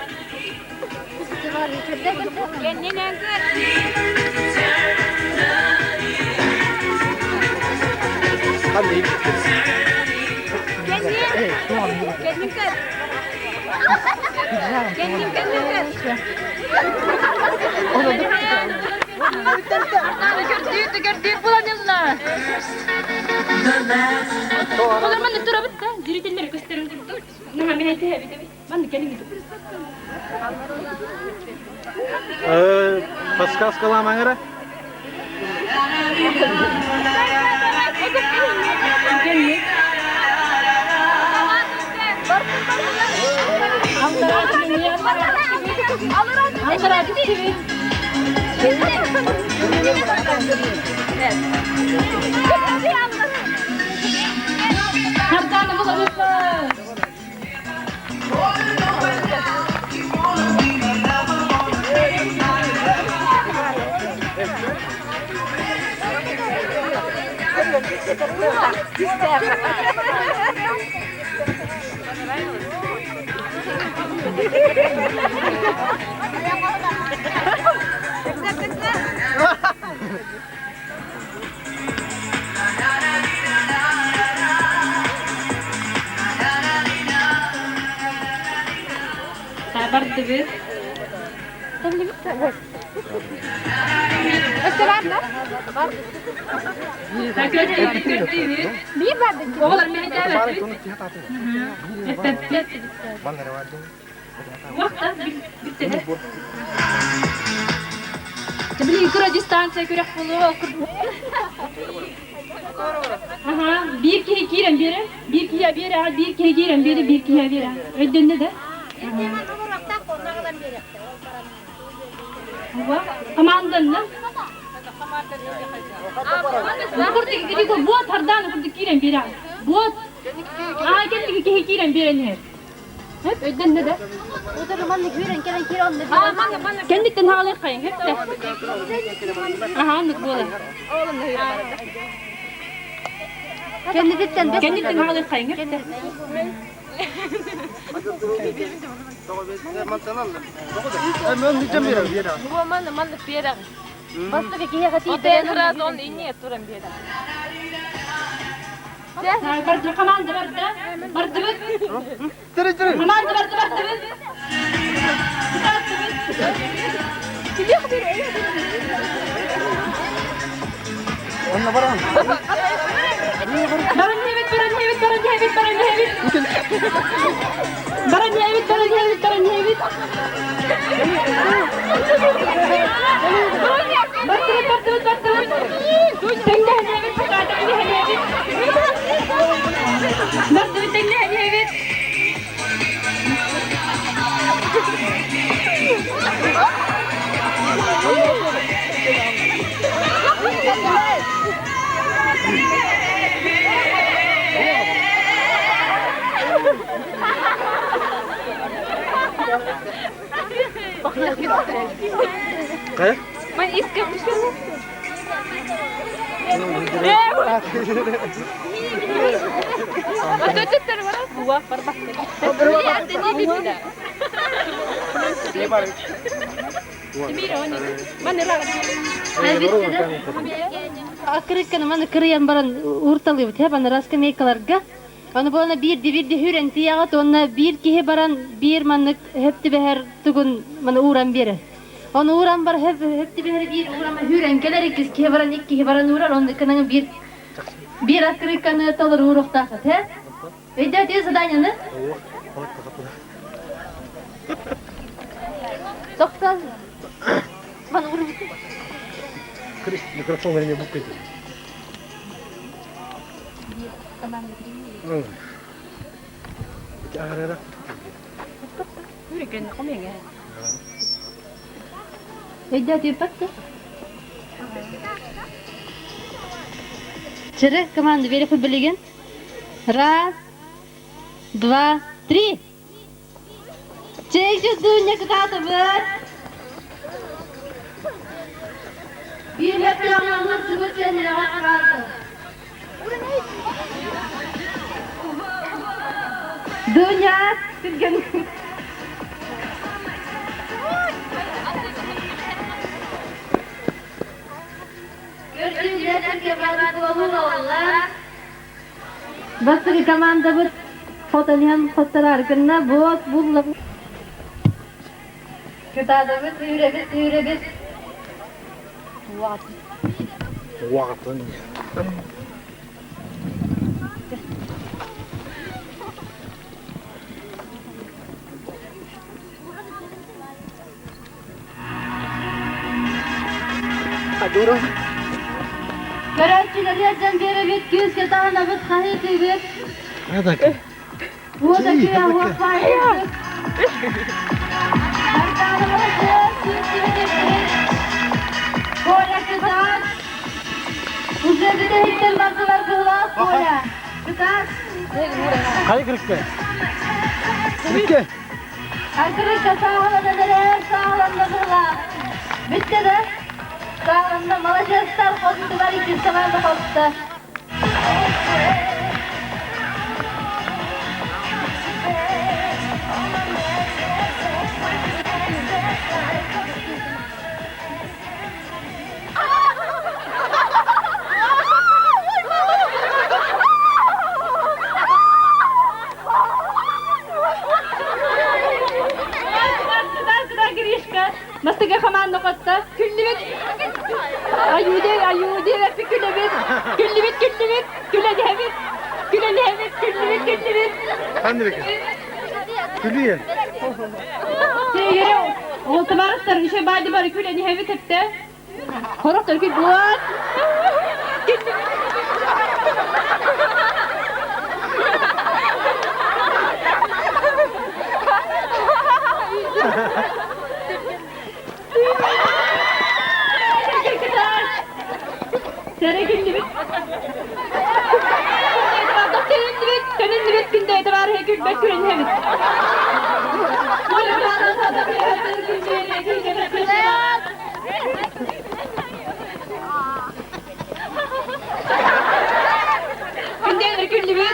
Kendine gördüğün bulanıyorlar. Olur man tura bitta. Ziritelleri gösterin durdu. Naha mehete hebi de. Man gelin. Paskas kalan göre. Gelin. Antara bir Kartanı bulamazlar. Sabar debir. Bir vardı. Oğlan mehete hebi. Vakta bitti de. Bili Kurdistan sekürek bulu okur. Aha, bir ki giren biri, bir ki ya biri, bir ki giren biri, bir ki ya biri. Ödünde de. Hava, kamandan mı? Kurdu gidi ko buat hardan kurdu giren biri. Buat. Aa kendi ki giren biri ne? Hep ödünde de. O da romanla güven keren kiran dedi. Kendi tenhalı kayın hep de. Aha anlık böyle. Kendi ditten Kendi tenhalı kayın hep de. Ben diyeceğim bir yere. Bu man piyera. Basta ke kiya kati de nara don inni turan biyeda. Bardı kaman da bardı. Bardı. Tere tere. Kaman da bardı bardı. Onunla var mı? Baran hevit. Baran hevit. Kayak? Ben iskap düşüyorum. Ötüttür bana. Buah parmak. Akırıkken man kırıyan baran urtalı bit hemen raska mekalarga. Onu bana bir hüren tiyagat ona bir kihe baran bir manlık hepti beher tugun man uğran biri. Onu uğran bar hepti beher bir uğran hüren keler ikis kihe baran iki kihe baran uğran onu kanang bir akırıkken talar uğrak takat he. Öyle diyor zadanya ne? Doktor. Man uğran. Mikrofon vermeye bu kıydı. Ara. Öyle diyor baktı. Çere kamandı veri fırbilegen. Раз, два, три. Çek şu dünya kıtatımız. Bir hep yanlarına sıvı kendine kaldı. Dünya sürgün. Görüşürüz. Türkiye bayrağı olur Allah. Basri komanda bu fotoğrafın fotoğraflarına boz bulla. Kıtada biz yürü. Vakın. Adoro. Garantçilerden beri bit göz katağına bit kahit bit. Hadi. Bu da kıya huwa fayda. Koya kıtat. Üzerinde hitten bakılar kılar koya. Kıtat. Hayır kırıkta. Bitti. Arkadaşlar sağlamda neler sağlamda kılar. Bitti de. Sağlamda Malaysiyalılar kostu var iki sağlamda kostu. Mastiga kaman nokotta. Küllübit. Ayude ve küllübit. Küllübit. Küllübit. Hadi bakalım. Külüye. Yere olta barıklar işe baydı barı küleni hevi tepte. Koroklar kül buat. Tere küllübit. Senin günde etibar hekül bekürün hevi. Gündeler küllübit.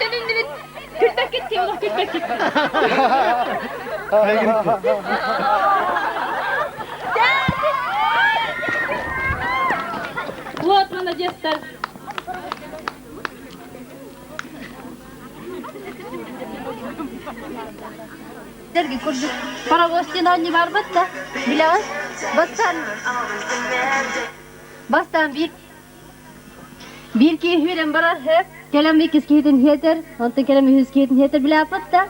Dönündübit. Külbek gitti oğlum külbek gitti. Hayır kırıkta. Bu atmana jestler. Dergi kurduk. Para gostin anni var batta. Bilan. Bastan bir ki hüren barar hep. Kelam ikis kihidin heter. Anta kelam hüz kihidin heter bila batta.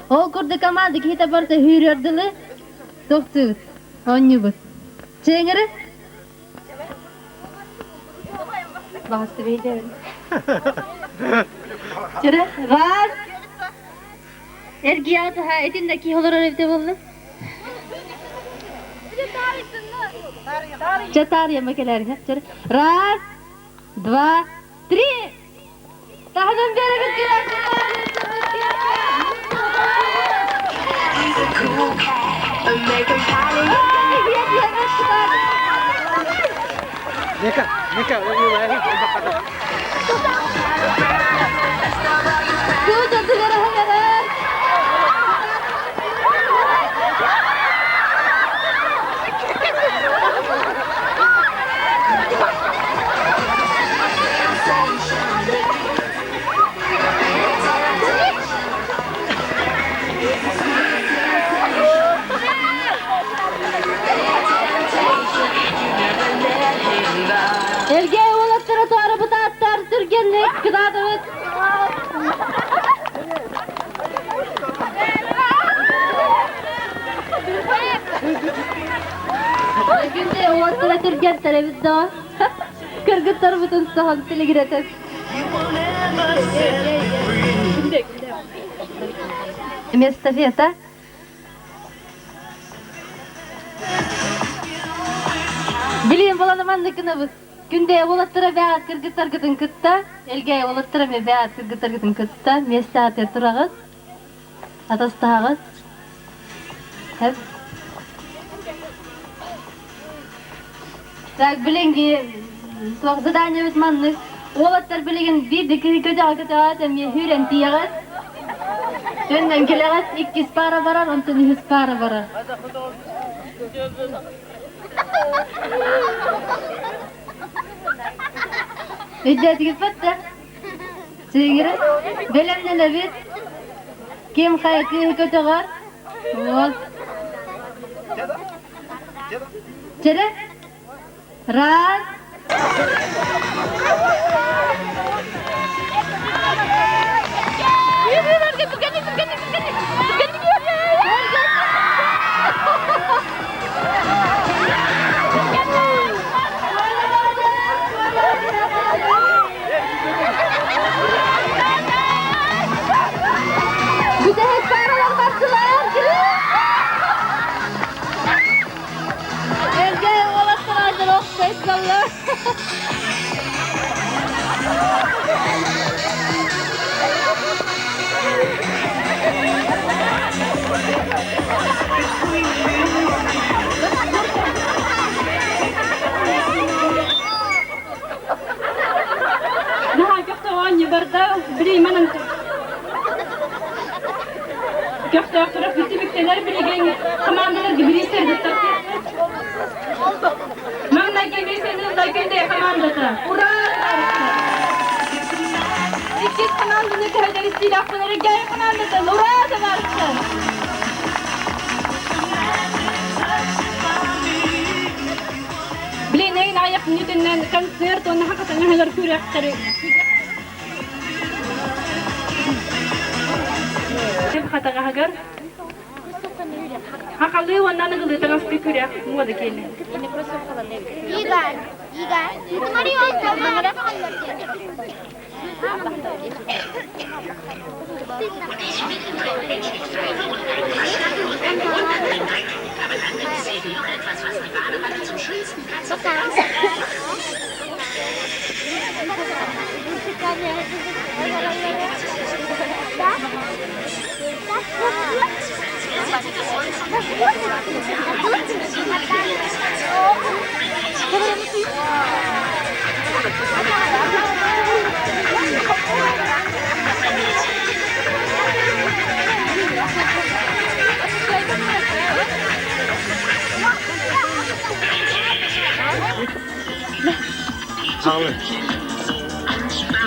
O kurduk amaldı kihita barta hürerdili. Doktu. Anni bat. Çengere. Bastı beyler. Çere. Raz. Ergiyat ha etindeki holar evde buldu. Cetar ya makeler hep çere. Raz. Dva. Tri. Tahdın beri bitkiler. Neka, Kudu tigara hagaran. Elge oğlatlara tuarı bu taatlar sürgenlik kıdadıvız. Günde oğlatlara sürgen televizde var. Kırgıtları bütün sahan tili giretes. Estafeta. Bileyim bulanamandakını bu. Günde olattıra beyaz kırgıtlar gıtın kıtta. Elge olattıra me beyaz kırgıtlar gıtın kıtta. Mesate turağız. Atastağız. Hep. Tak bilengi soğuk zadanya bitmanlık. Olatlar bilegen bir dikiri kötü akıta me hüren tiyağız. Dönden kileğiz 200 para varar, ondan 100 para varar. Ücreti fatta. Sigire. Belemden de bir. Kim hayatı kötü var? Ol. Çere. Raz. Bu da hep paralar bastılar. Evde olasılardır o feslallar. Daha köfte olan yubarda bileyim anam. Köfte oturup bitti bittiler bilegen komandalar gibi isterdi tabii. Mamla gelirse de günde komandada. Ura! İkiz komandını köyden istilafları gel komandada. Ura da varsın. Bileyim neyin ayak nütünden konser onu hakikaten neler kurakları. Hata hagar. Hakallı wannan nagılı tangas pikürya muada kene. Igar. Marion, kamera.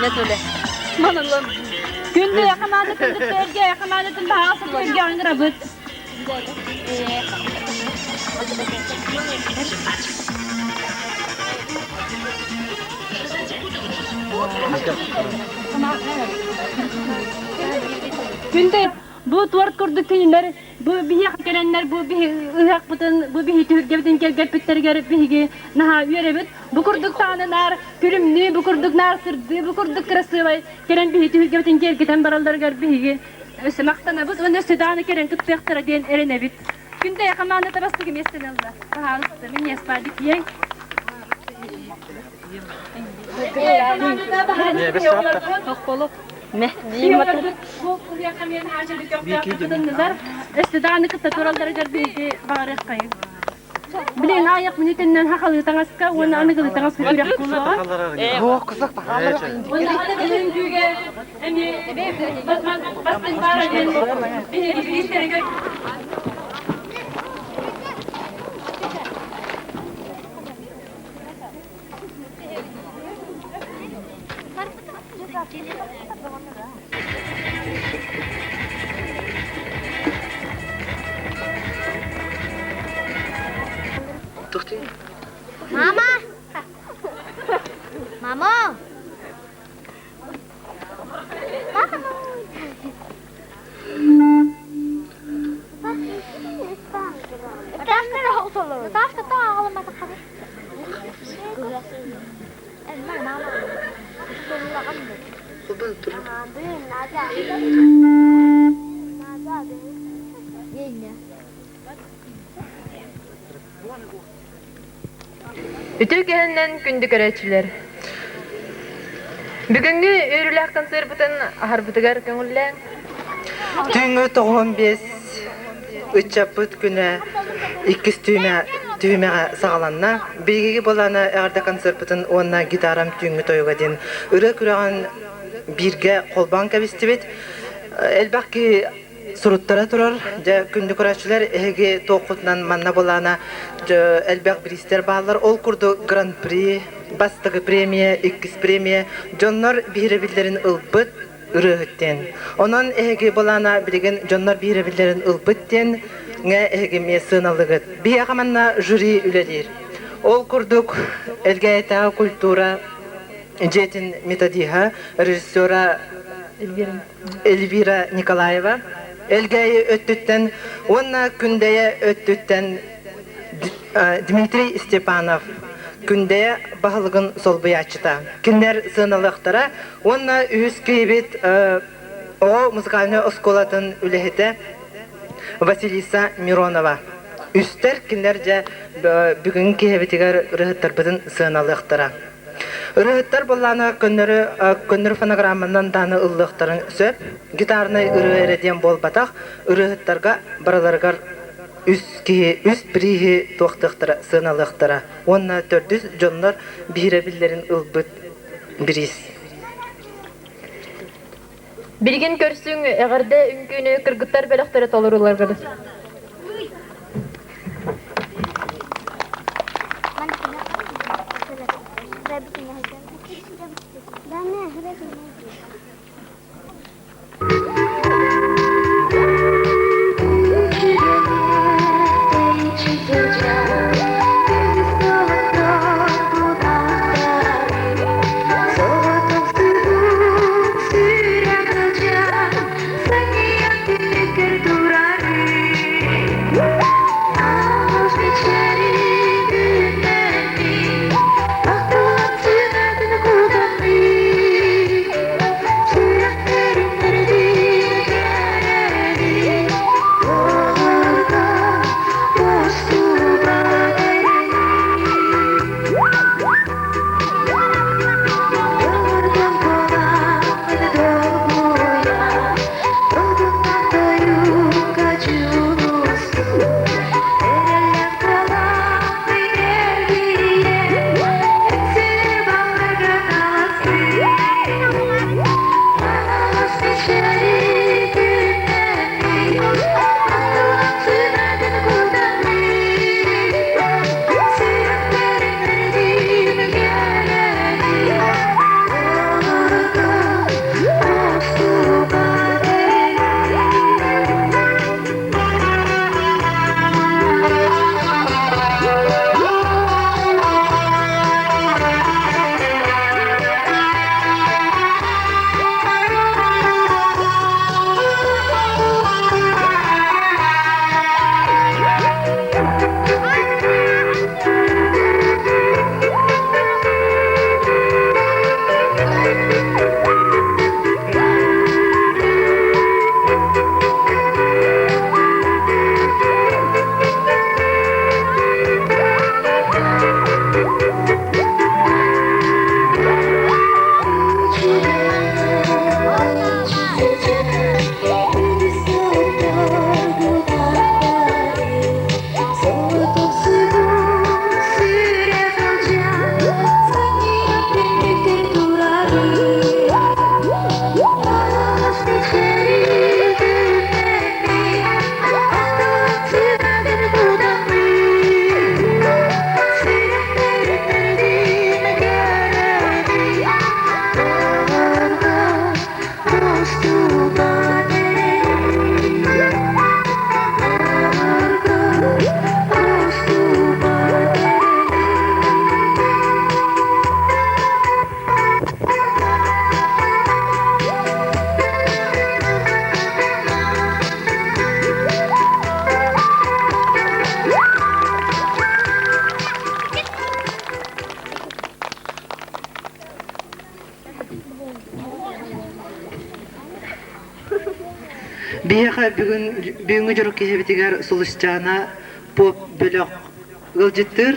Ne söyle? Manalım. Günde yakamadıkın serge yakamadıkın bahası serge angra bıt. Günde bu tuvalet kurduk günler bu bir yak gelenler bu bir ıhak butun bu bir hitü gebden gel pitler gerip bir naha yörebet bu kurduk tanalar külümlü bu kurduk nar sırdı bu kurduk kırası var gelen bir hitü gebden gel giden barallar gerip bir Semaktana biz onu sedana keren kıtbektara diyen erene bit. Günde yakamanda tabastı gibi estenildi. Pahalısı min yaspadik yen. Mehdi matır. Bu yakamayan harcadık yok. Estedana kıtta torallara gerbi bağırık kayın. Bilen ayak minitinden hakalı tangaska, onu anıgılı tangaska kürek kulağa. Oh kızak bak. Onu anıgılın güge, emi basman bağırın, bir istere Mama. Mama. Ütü gehenden kündü göreçiler. Bugünkü örülük konsertın aharbıtıgar köngüllen. Tüngü 95 3 günü 2 tüyme sağlanna. Bilgi bolana erde konsertın onna gitaram tüngü toyugadin. Ürü kürağın birge kolban kebistibit. Elbaki suruttara turar. Kündü kuraçlar ege toqutnan manna bolana elbak brister bağlar. Ol kurdu Grand Prix, bastığı premiye, ikis premiye. Jonlar birebillerin ılbıt ürühütten. Onun ege bolana bilgen jonlar birebillerin ılbıtten ne ege mesınalıgıt. Bir yakamanna jüri ülelir. Ol kurduk elgayeta kultura jetin metodiha rejissora Elvira Nikolaeva. Elgayı öttütten, onna kündeye öttütten Dmitri Stepanov. Kündeye bahalıgın solbuyaçıta. Kinder sığınalıqtara, onna üz kibit o muzikalny oskolatın ülehete Vasilisa Mironova. Üster kinderce bugün kehebetigar rıhıttarbıdın sığınalıqtara. Rıhıttar bolana könnürü fonogrammandan danı ıllıqtарын söp, gitarını ürü erediyen bol bataq, rıhıttarga baralargar üst birihi toqtıqtara, sığınalıqtara. Onna 400 jonlar birebillerin ılbıt biris. Bilgin körsün eğerde ünkünü kırgıttar belaqtara tolururlar gıdı. Biyaqa бүгүнгү жорок кесебитигер сулушчана поп бөлөк ылжыттыр.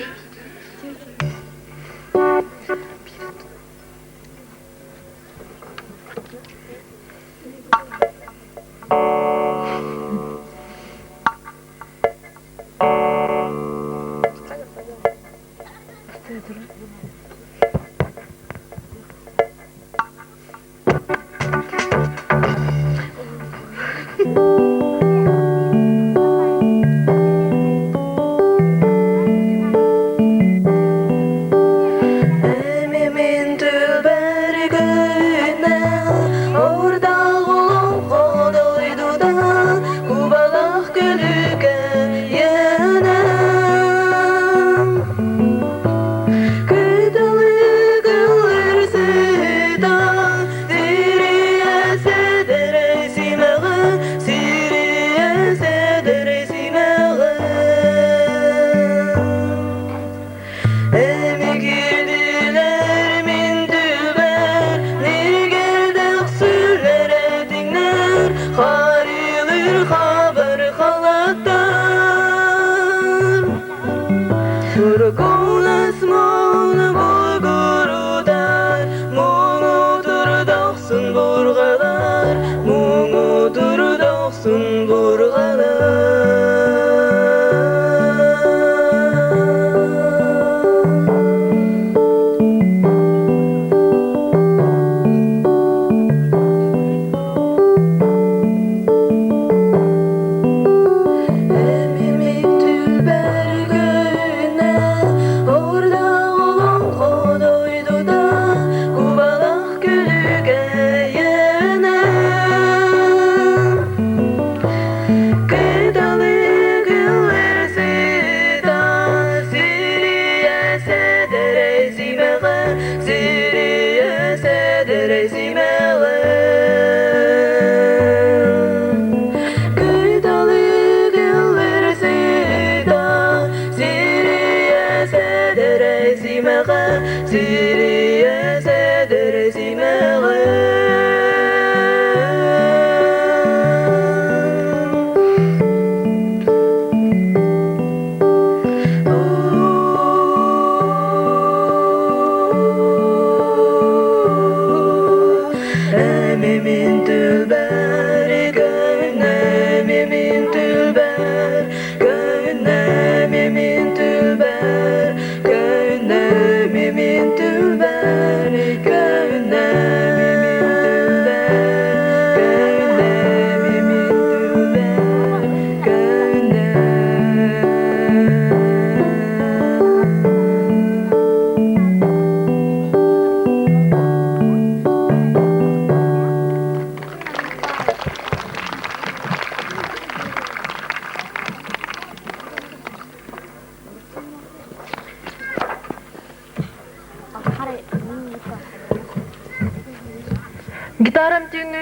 Гитарам түйіңі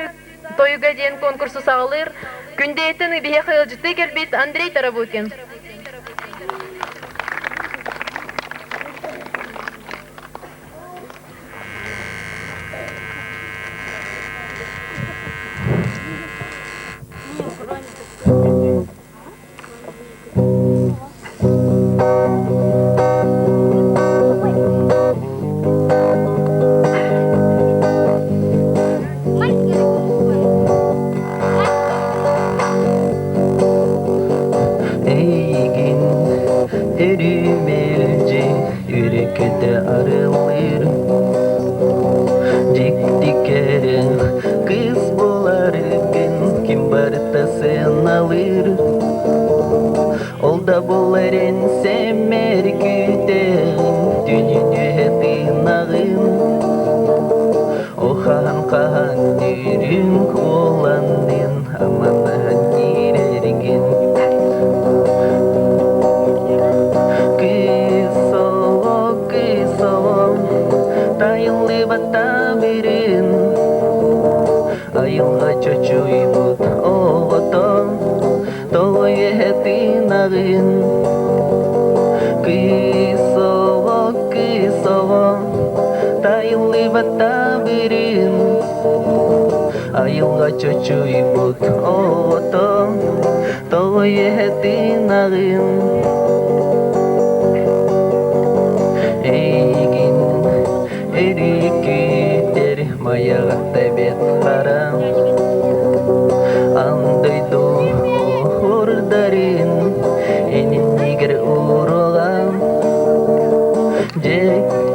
тойуға дейін конкурсы сағылыр. Күнде етін бейе қайылжыты келбет Андрей Тарабутин.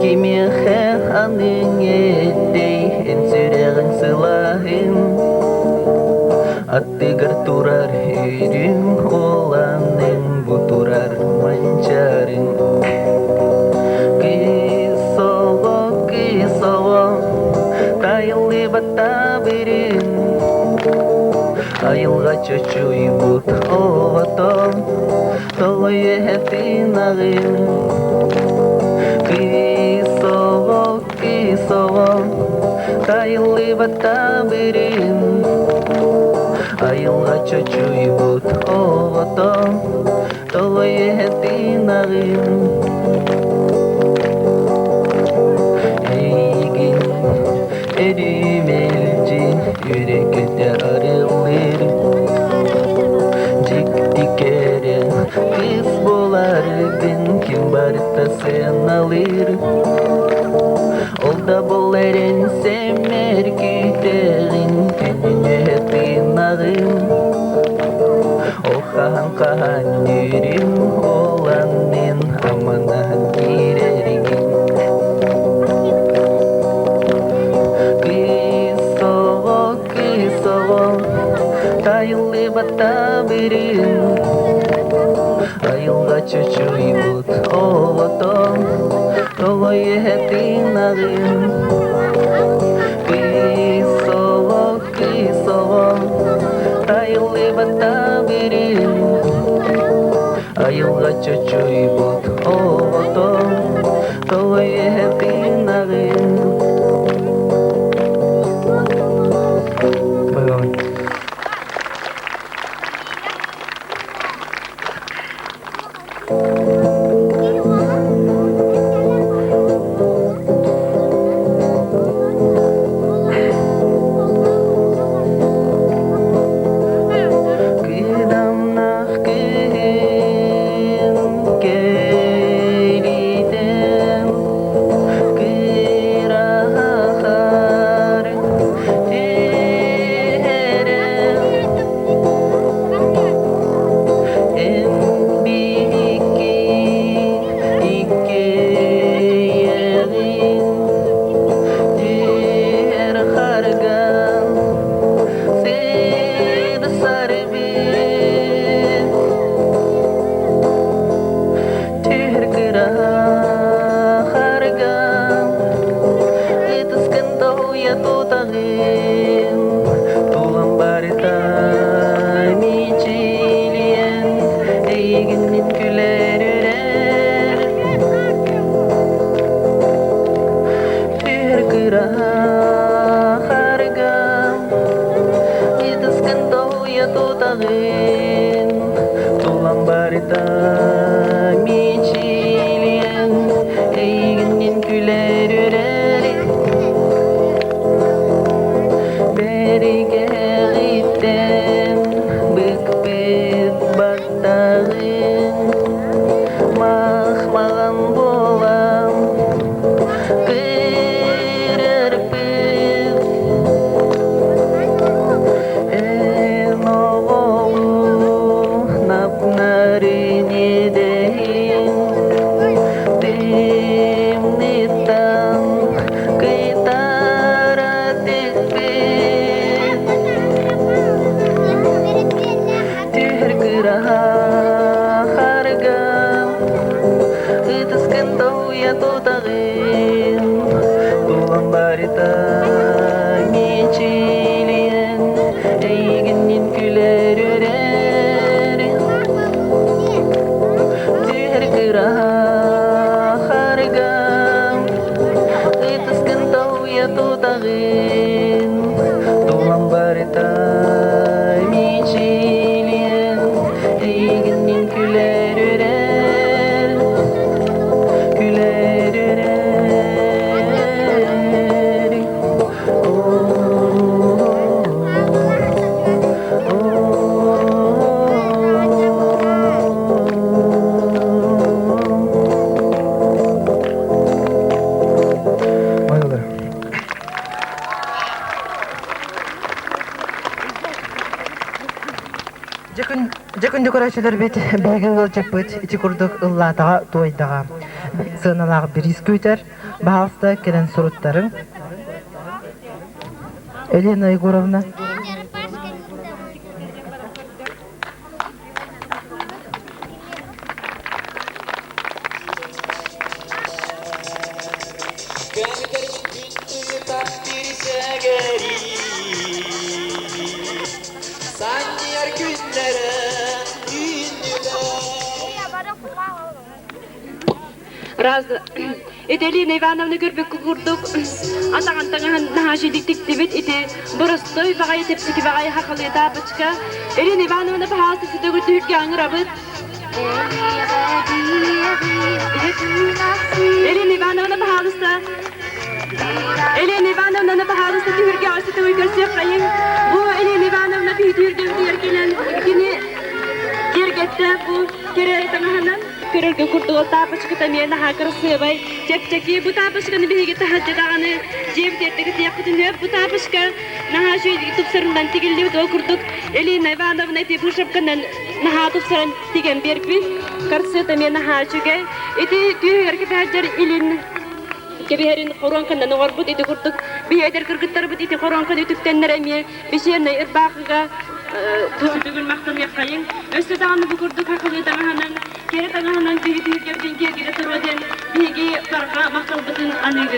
Кимеха аның едей эн сүрегін сылайын Аттыгар турар үйрің оланың бұтурар манчарын Кисово тайылы бата берін Айылға чөчуй бұт оватом Толой әптін ағын Кисово тайылы бата берін Айылға чөчуй бұт оватом Толой әптін ағын Эйгин эрүмелжи Юректе арылыр Жик-тикере Кыз болар бен Ким барта сен алыр Олда бол эрен семер күтегин Күнүнө тынагын Охан кахан юрим Оланын аманан киреригин Кисово тайылы бата берин Айылға чөчуй бұт оватом Толой әптін ағын Кисово тайылы бата берин Айылға чөчуй бұт оватом Толой әптін ағын Жакын декорациялар бит бәгел чапыт ити курдук ыллатага тойдага сыналак бир искүтер Bahalsta kelen surutların. Elena Yegorovna. Razı. Elena Ivanovna görmek kurduk. Atağın tağın nahaşı diktik dibit iti. Borostoy bagay tepsiki bagay hakalı tapıçka. Elena Ivanovna bahası sütü gütü ağırabıt. Elena Ivanovna bahalısta. Elena Ivanovna bahalısta tühürge ağısı tühürge kayın. Bu Elena Ivanovna bir tühürge gelen yine gergette bu kere tamamen körülge kurduğu tapıçkı tamiyene hakır sığabay. Çek bu tapıçkını bir hege tahacıdağını cevdet ettik yakıtını bu tapıçkı naha şöyle tupsarından tigilli de okurduk. Elena Ivanovna eti bu şapkandan naha tupsaran tigen berbi karşı tamiyene naha şöyle eti tüyür ki bahçer ilin keberin koronkandan orbut eti kurduk. Bir eder kırgıtlar bu eti koronkan ütüktenler emiye bir şeyine irbaqıga tügül mahtum yapayın. Öste dağını bu kurduk hakılı dağınan kere dağınan bir gördüğün geri tırvaden bir farka mahtumbatın anıydı.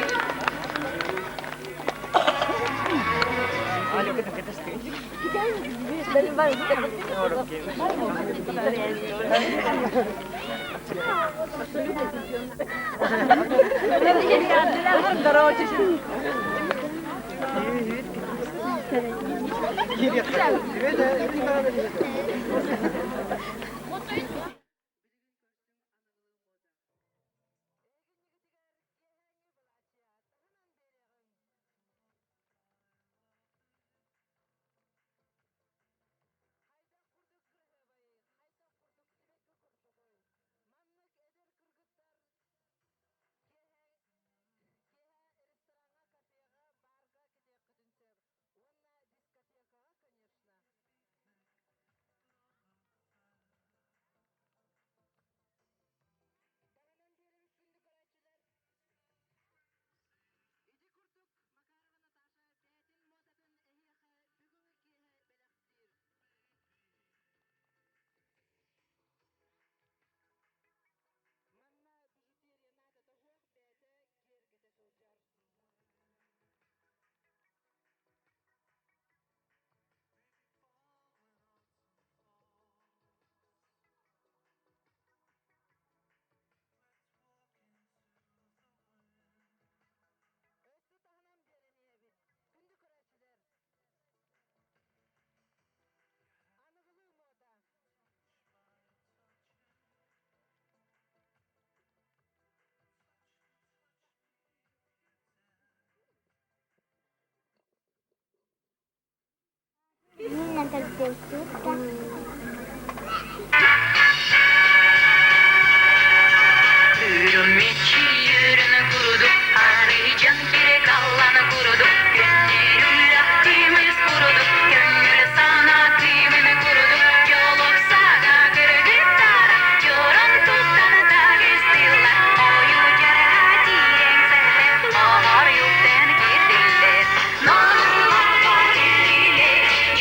Yürüm içi yürünü kuruduk, arayacak yere kallanı kuruduk. Gönlümle kıymız kuruduk, gönlü sana kıymını kuruduk. Yoluk sana kırgıtlara, yorun tuttanı da gezdiler. Oyu cere diyen seller, ağlar yoktan girdiler. Nalım var diliyle,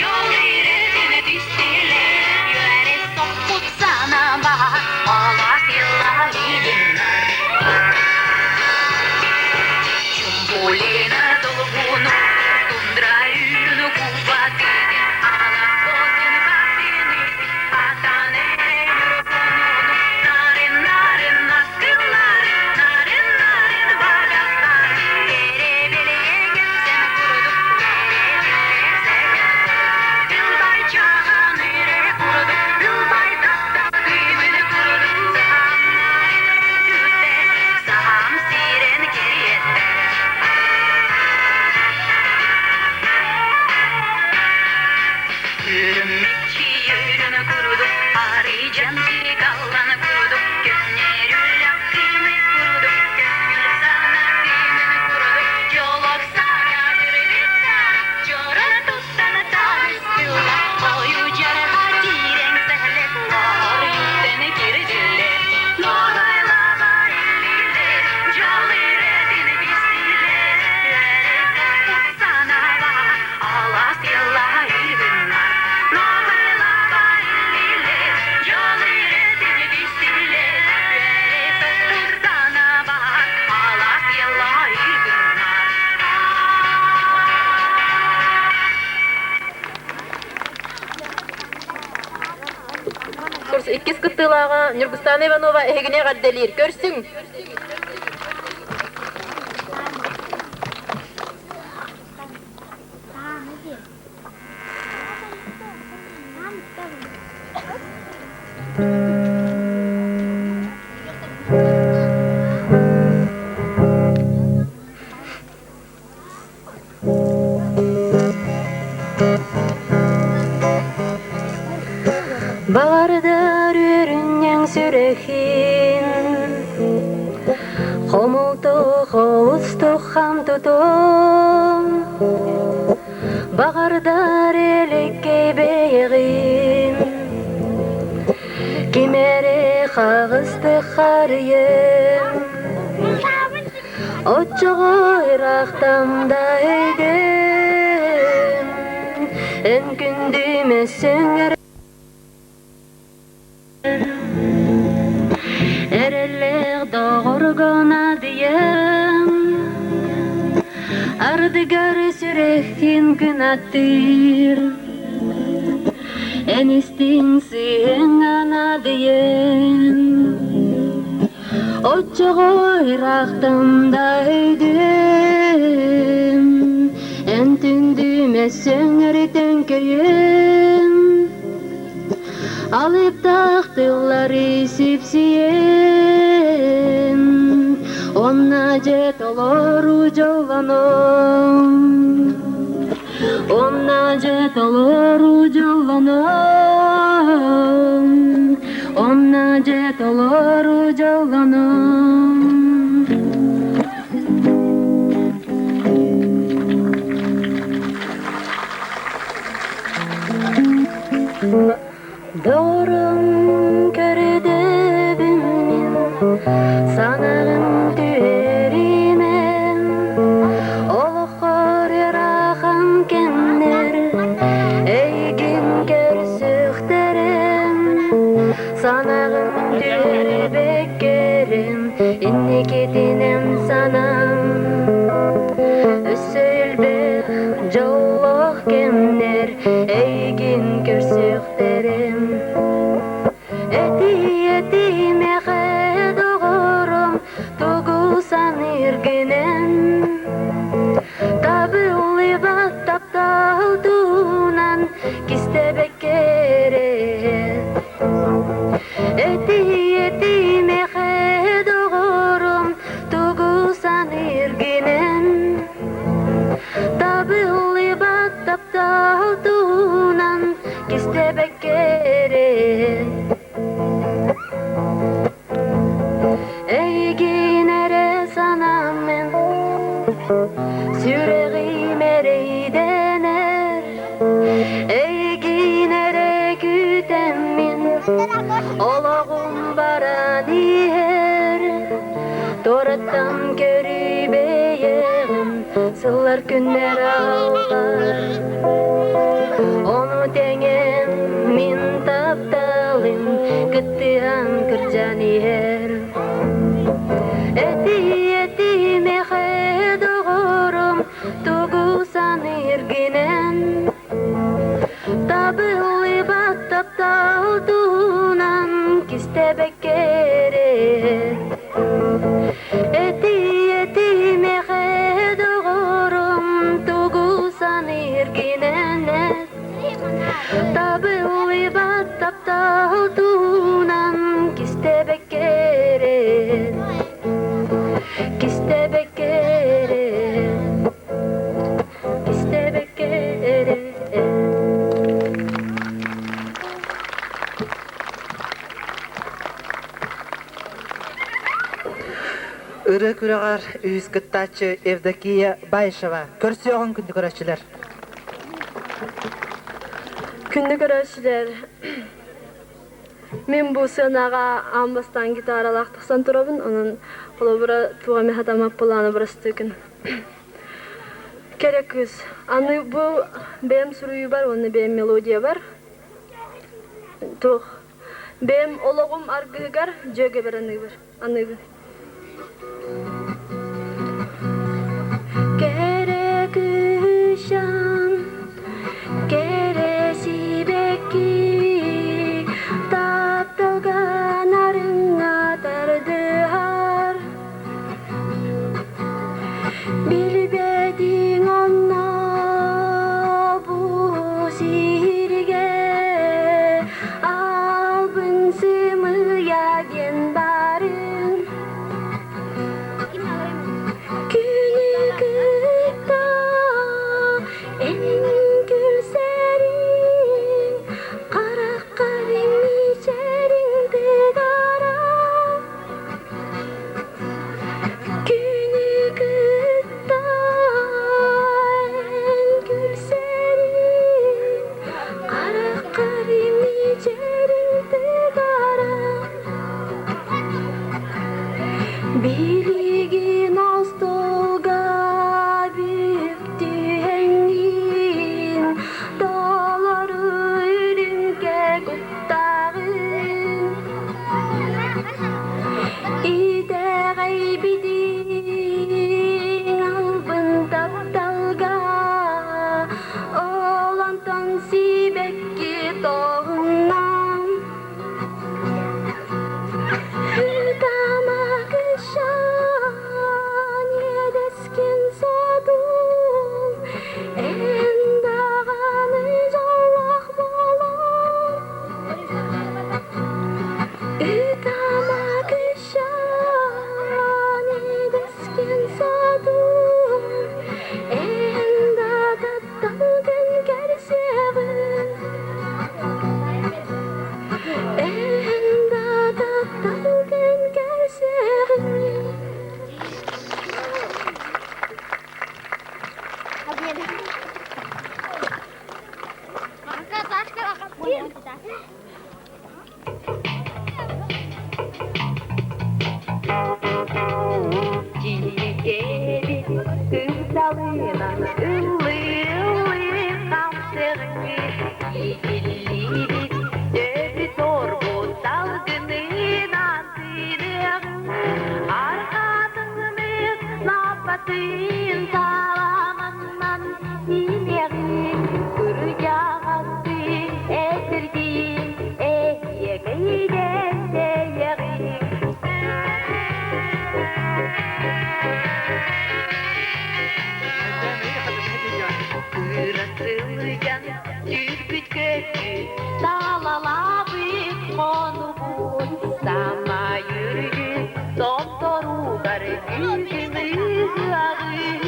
yol iretine düştüler. Улаға Нургустан Иванова эгине гадделир. Көрсүң. Bağırdır ürünyen sürexin Komultuk oğustuk ham tutun Bağırdır elikke beygin Kimere қағысты қарыйым Отчығы ирақтамда өйдім Эн күндіме сөңір Әрелер доғырғана дейім Ардыгар сүрехин күн аттыр Энистин сүйен ана дейін Отчығы ирақтымда өйдім Эн түндіме сөңір төңкейім Алып тақтылары сепсием Онна жет олору жоланом Онна жет олору жоланом Онна жет олору жоланом Doğrum körede bimmin sanarım tüherinen Oluqor yarağım kenner eygin körsüxterim Sanarım tüher bekkerim inni ketinem sanam Ösülbek jolloq kemner eygin körsüxterim Eti mexe doğurum tuğusan irginen Tabıllı battap dağdunan kistebek keret Eti mexe doğurum tuğusan irginen Tabıllı battap dağdunan kistebek keret Eyginere sanamen Süreğim ereydener Eyginere gütemin Olağım baraniher Torattam körübeyem Sıllar günler ağlar Onu tengem min taptalim Gıttıhan kırcaniher Eti mexe doğurum tuğusan irginen Tabıllı battap dağdunan kistebek keret Eti mexe doğurum tuğusan irginen Tabıllı battap dağdunan kistebek keret Kistebek keret Kistebek keret Ürü küreğar üz gıttaçı Evdakiya Bayşeva. Körsüyoğun kündü köreçiler. Күнді көрәшілер, мен бұл сынаға амбастан гитаралақ тұқсан тұрабын, оның қолы бұра туға мен хатамап боланы бұрысты күн. Керек күз. Аны бұл бәм сұруы бар, оны бәм мелодия бар. Тұқ. Бәм олығым арғығар, жөге бір аны бар. Аны бар. Керек үшан Keresi beki taptoga Bilbedin onna bu şiirge albın sımıya ben barın Günü kıtta en gülserin Kara karim içerin tıgara Günü kıtta en gülserin Kara karim içerin tıgara Biligin astolga büktüğenin Dağları ürünge kuttağın İde gaybidin albın taptalga Olantan sibekki doğundan Hüdama kışan yedeskin sadun En dağanı Allah bolun Hüdama kışan yedeskin sadun En dağattan gerseğin En dağattan gerseğin Ciğeri kırsalına ıllı ıllı kamsırını Yedilli dövü torbu salgınından sıyırın Arkadımız lapatın salamından inerin Kıracağızı esirgin yeğiden değerin Kırasılgan türküt kökü Dağlala büyük konuğun Sama yürüyü Doktoru gar yüzümüz ağır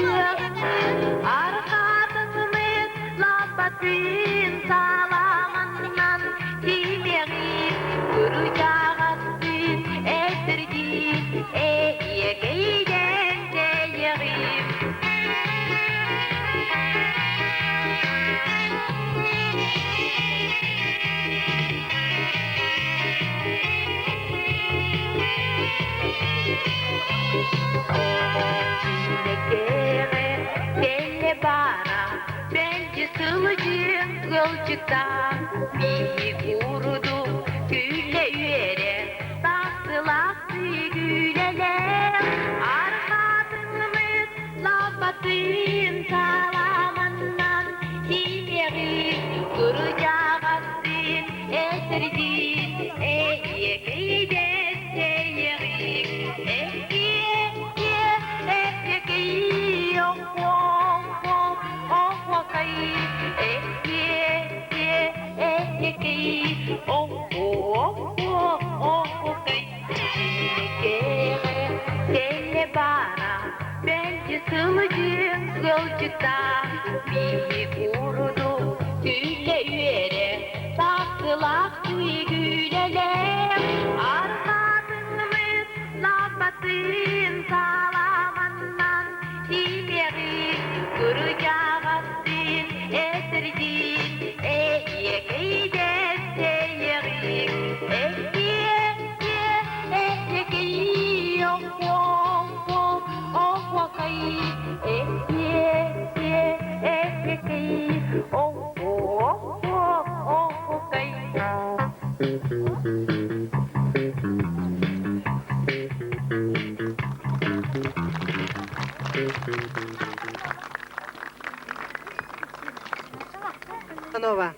Arkadımız lapatın salamandan Dileğin Kıracağızın esirgin yeğiden değerin Dinlekere delle bara Bence sılıcın gölcükta Bir kurudu gülle üyere Tahtılaklı güleler Arkadımız labatın salamandan Dileğin Kıracağızın esirgin yeğiden değerin Bence sılıcın gölcükta Bir kurudu gülle üyere Tahtılak güleler Arkadımız labatın salamandan Dileğin Kıracağızın esirgin yeğiden değerin Nova.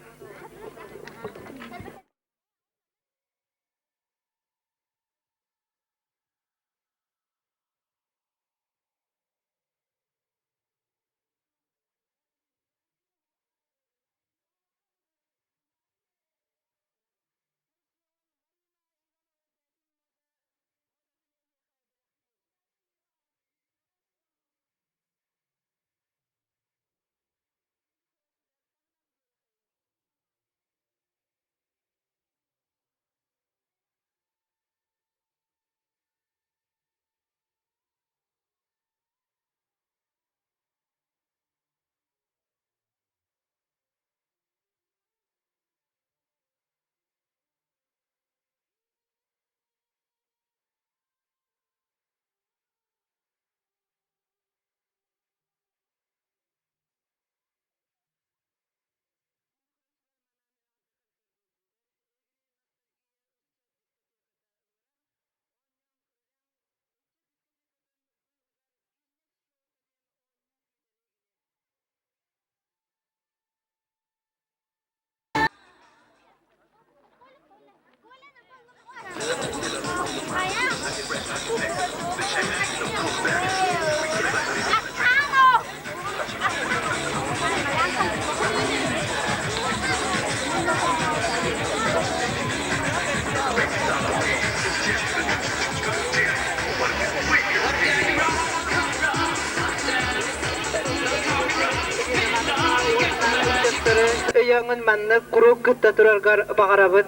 Köngün manny gurup gıtta turargar bagarabıt.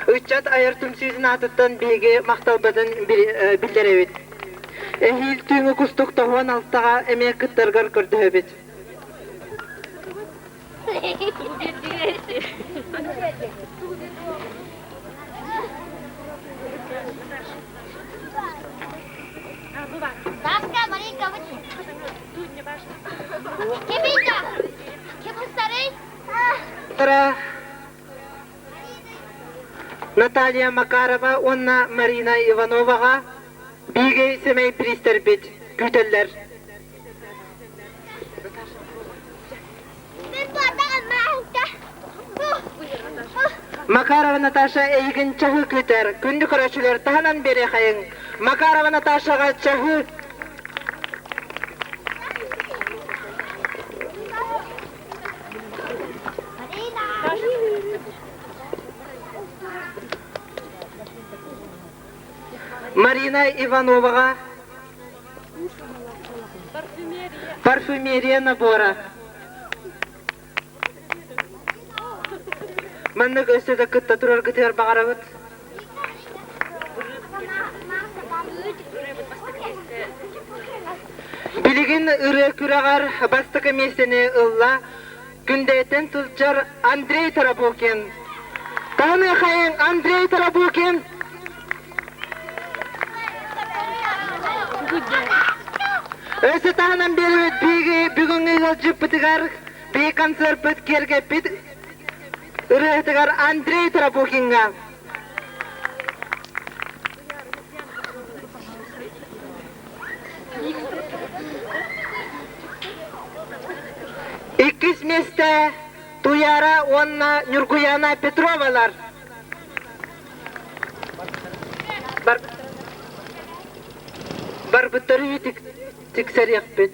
Üççat ayırtım süzün atıttan bege maktalbadın bildirebit. Ehil tüngü kustuk tohuan alttağa emek gıttargar kördühebit. Daska, Marika, выйди. Кибита! Кибу старый? Тара Наталья Макарова, Онна Марина Ивановаға беге семей пристербит, күтеллер. Макарова Наташа эйгін чахы күтер, күнді көрәшілер тағынан бере қайын. Макарова Наташаға чахы. Марина Ивановаға парфюмерия набора. Маннык өсөдө кытта турар кытыр багарабыт. Билигин ыры күрагар бастыкы месени ылла күндетен тулчар Андрей Тарабокин. Таны хайын Андрей Тарабокин. Өсі тағынан бері бейгі бүгінгі ғылжып бітігар бей концерт бүткерге бит ұрықтығар Андрей Тарабокинға. İkiz месте Туяра, Онна, Нюргуяна, Петровалар. Бар бұттары тексер яқпет.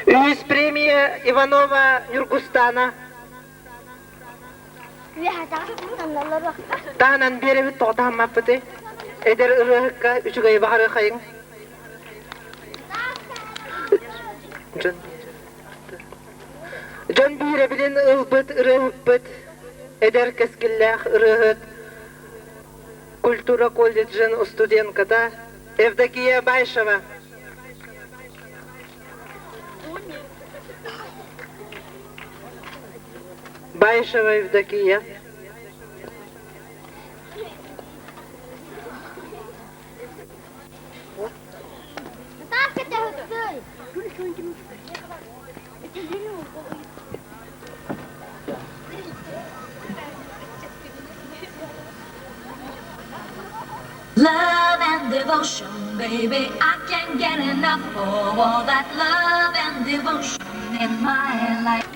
Үз премия Иванова Нюргустана. Тағынан бері бүт тоғдаған маппыты. Эдер ұрыққа үшігай бағары қайың. Жон бүйірі білін ұлбыт, ұрықпыт. Эдер кәскілләқ ұрығыт. Культура колледжін студенткада Евдокия Байшева. Байшева Евдокия. Love and devotion, baby, I can't get enough of all that love and devotion in my life.